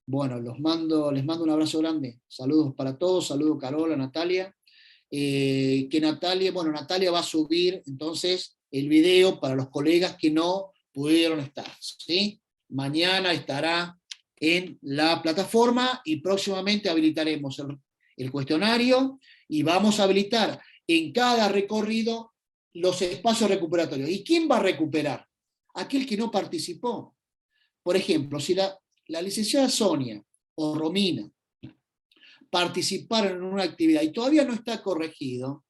Bueno, les mando un abrazo grande, saludos para todos, saludos Carola, Natalia, Natalia va a subir entonces el video para los colegas que no pudieron estar, ¿sí? Mañana estará en la plataforma y próximamente habilitaremos el cuestionario y vamos a habilitar en cada recorrido los espacios recuperatorios. ¿Y quién va a recuperar? Aquel que no participó. Por ejemplo, si la licenciada Sonia o Romina participaron en una actividad y todavía no está corregido,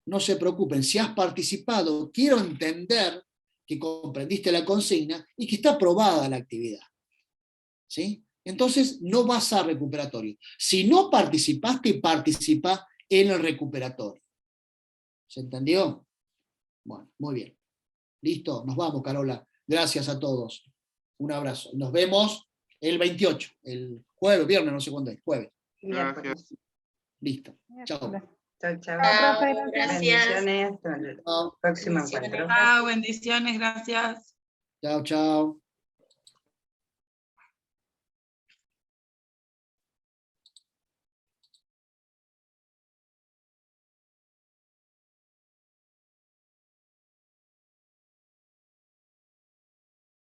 no se preocupen, si has participado, quiero entender que comprendiste la consigna y que está aprobada la actividad. ¿Sí? Entonces no vas a recuperatorio. Si no participaste, participa en el recuperatorio. ¿Se entendió? Bueno, muy bien. Listo, nos vamos, Carola. Gracias a todos. Un abrazo. Nos vemos el 28, el jueves, viernes, no sé cuándo es, jueves. Gracias. Listo. Chao. Chao, chao. Gracias. Bendiciones. Hasta el próximo encuentro. Chao, bendiciones, gracias. Chao, chao.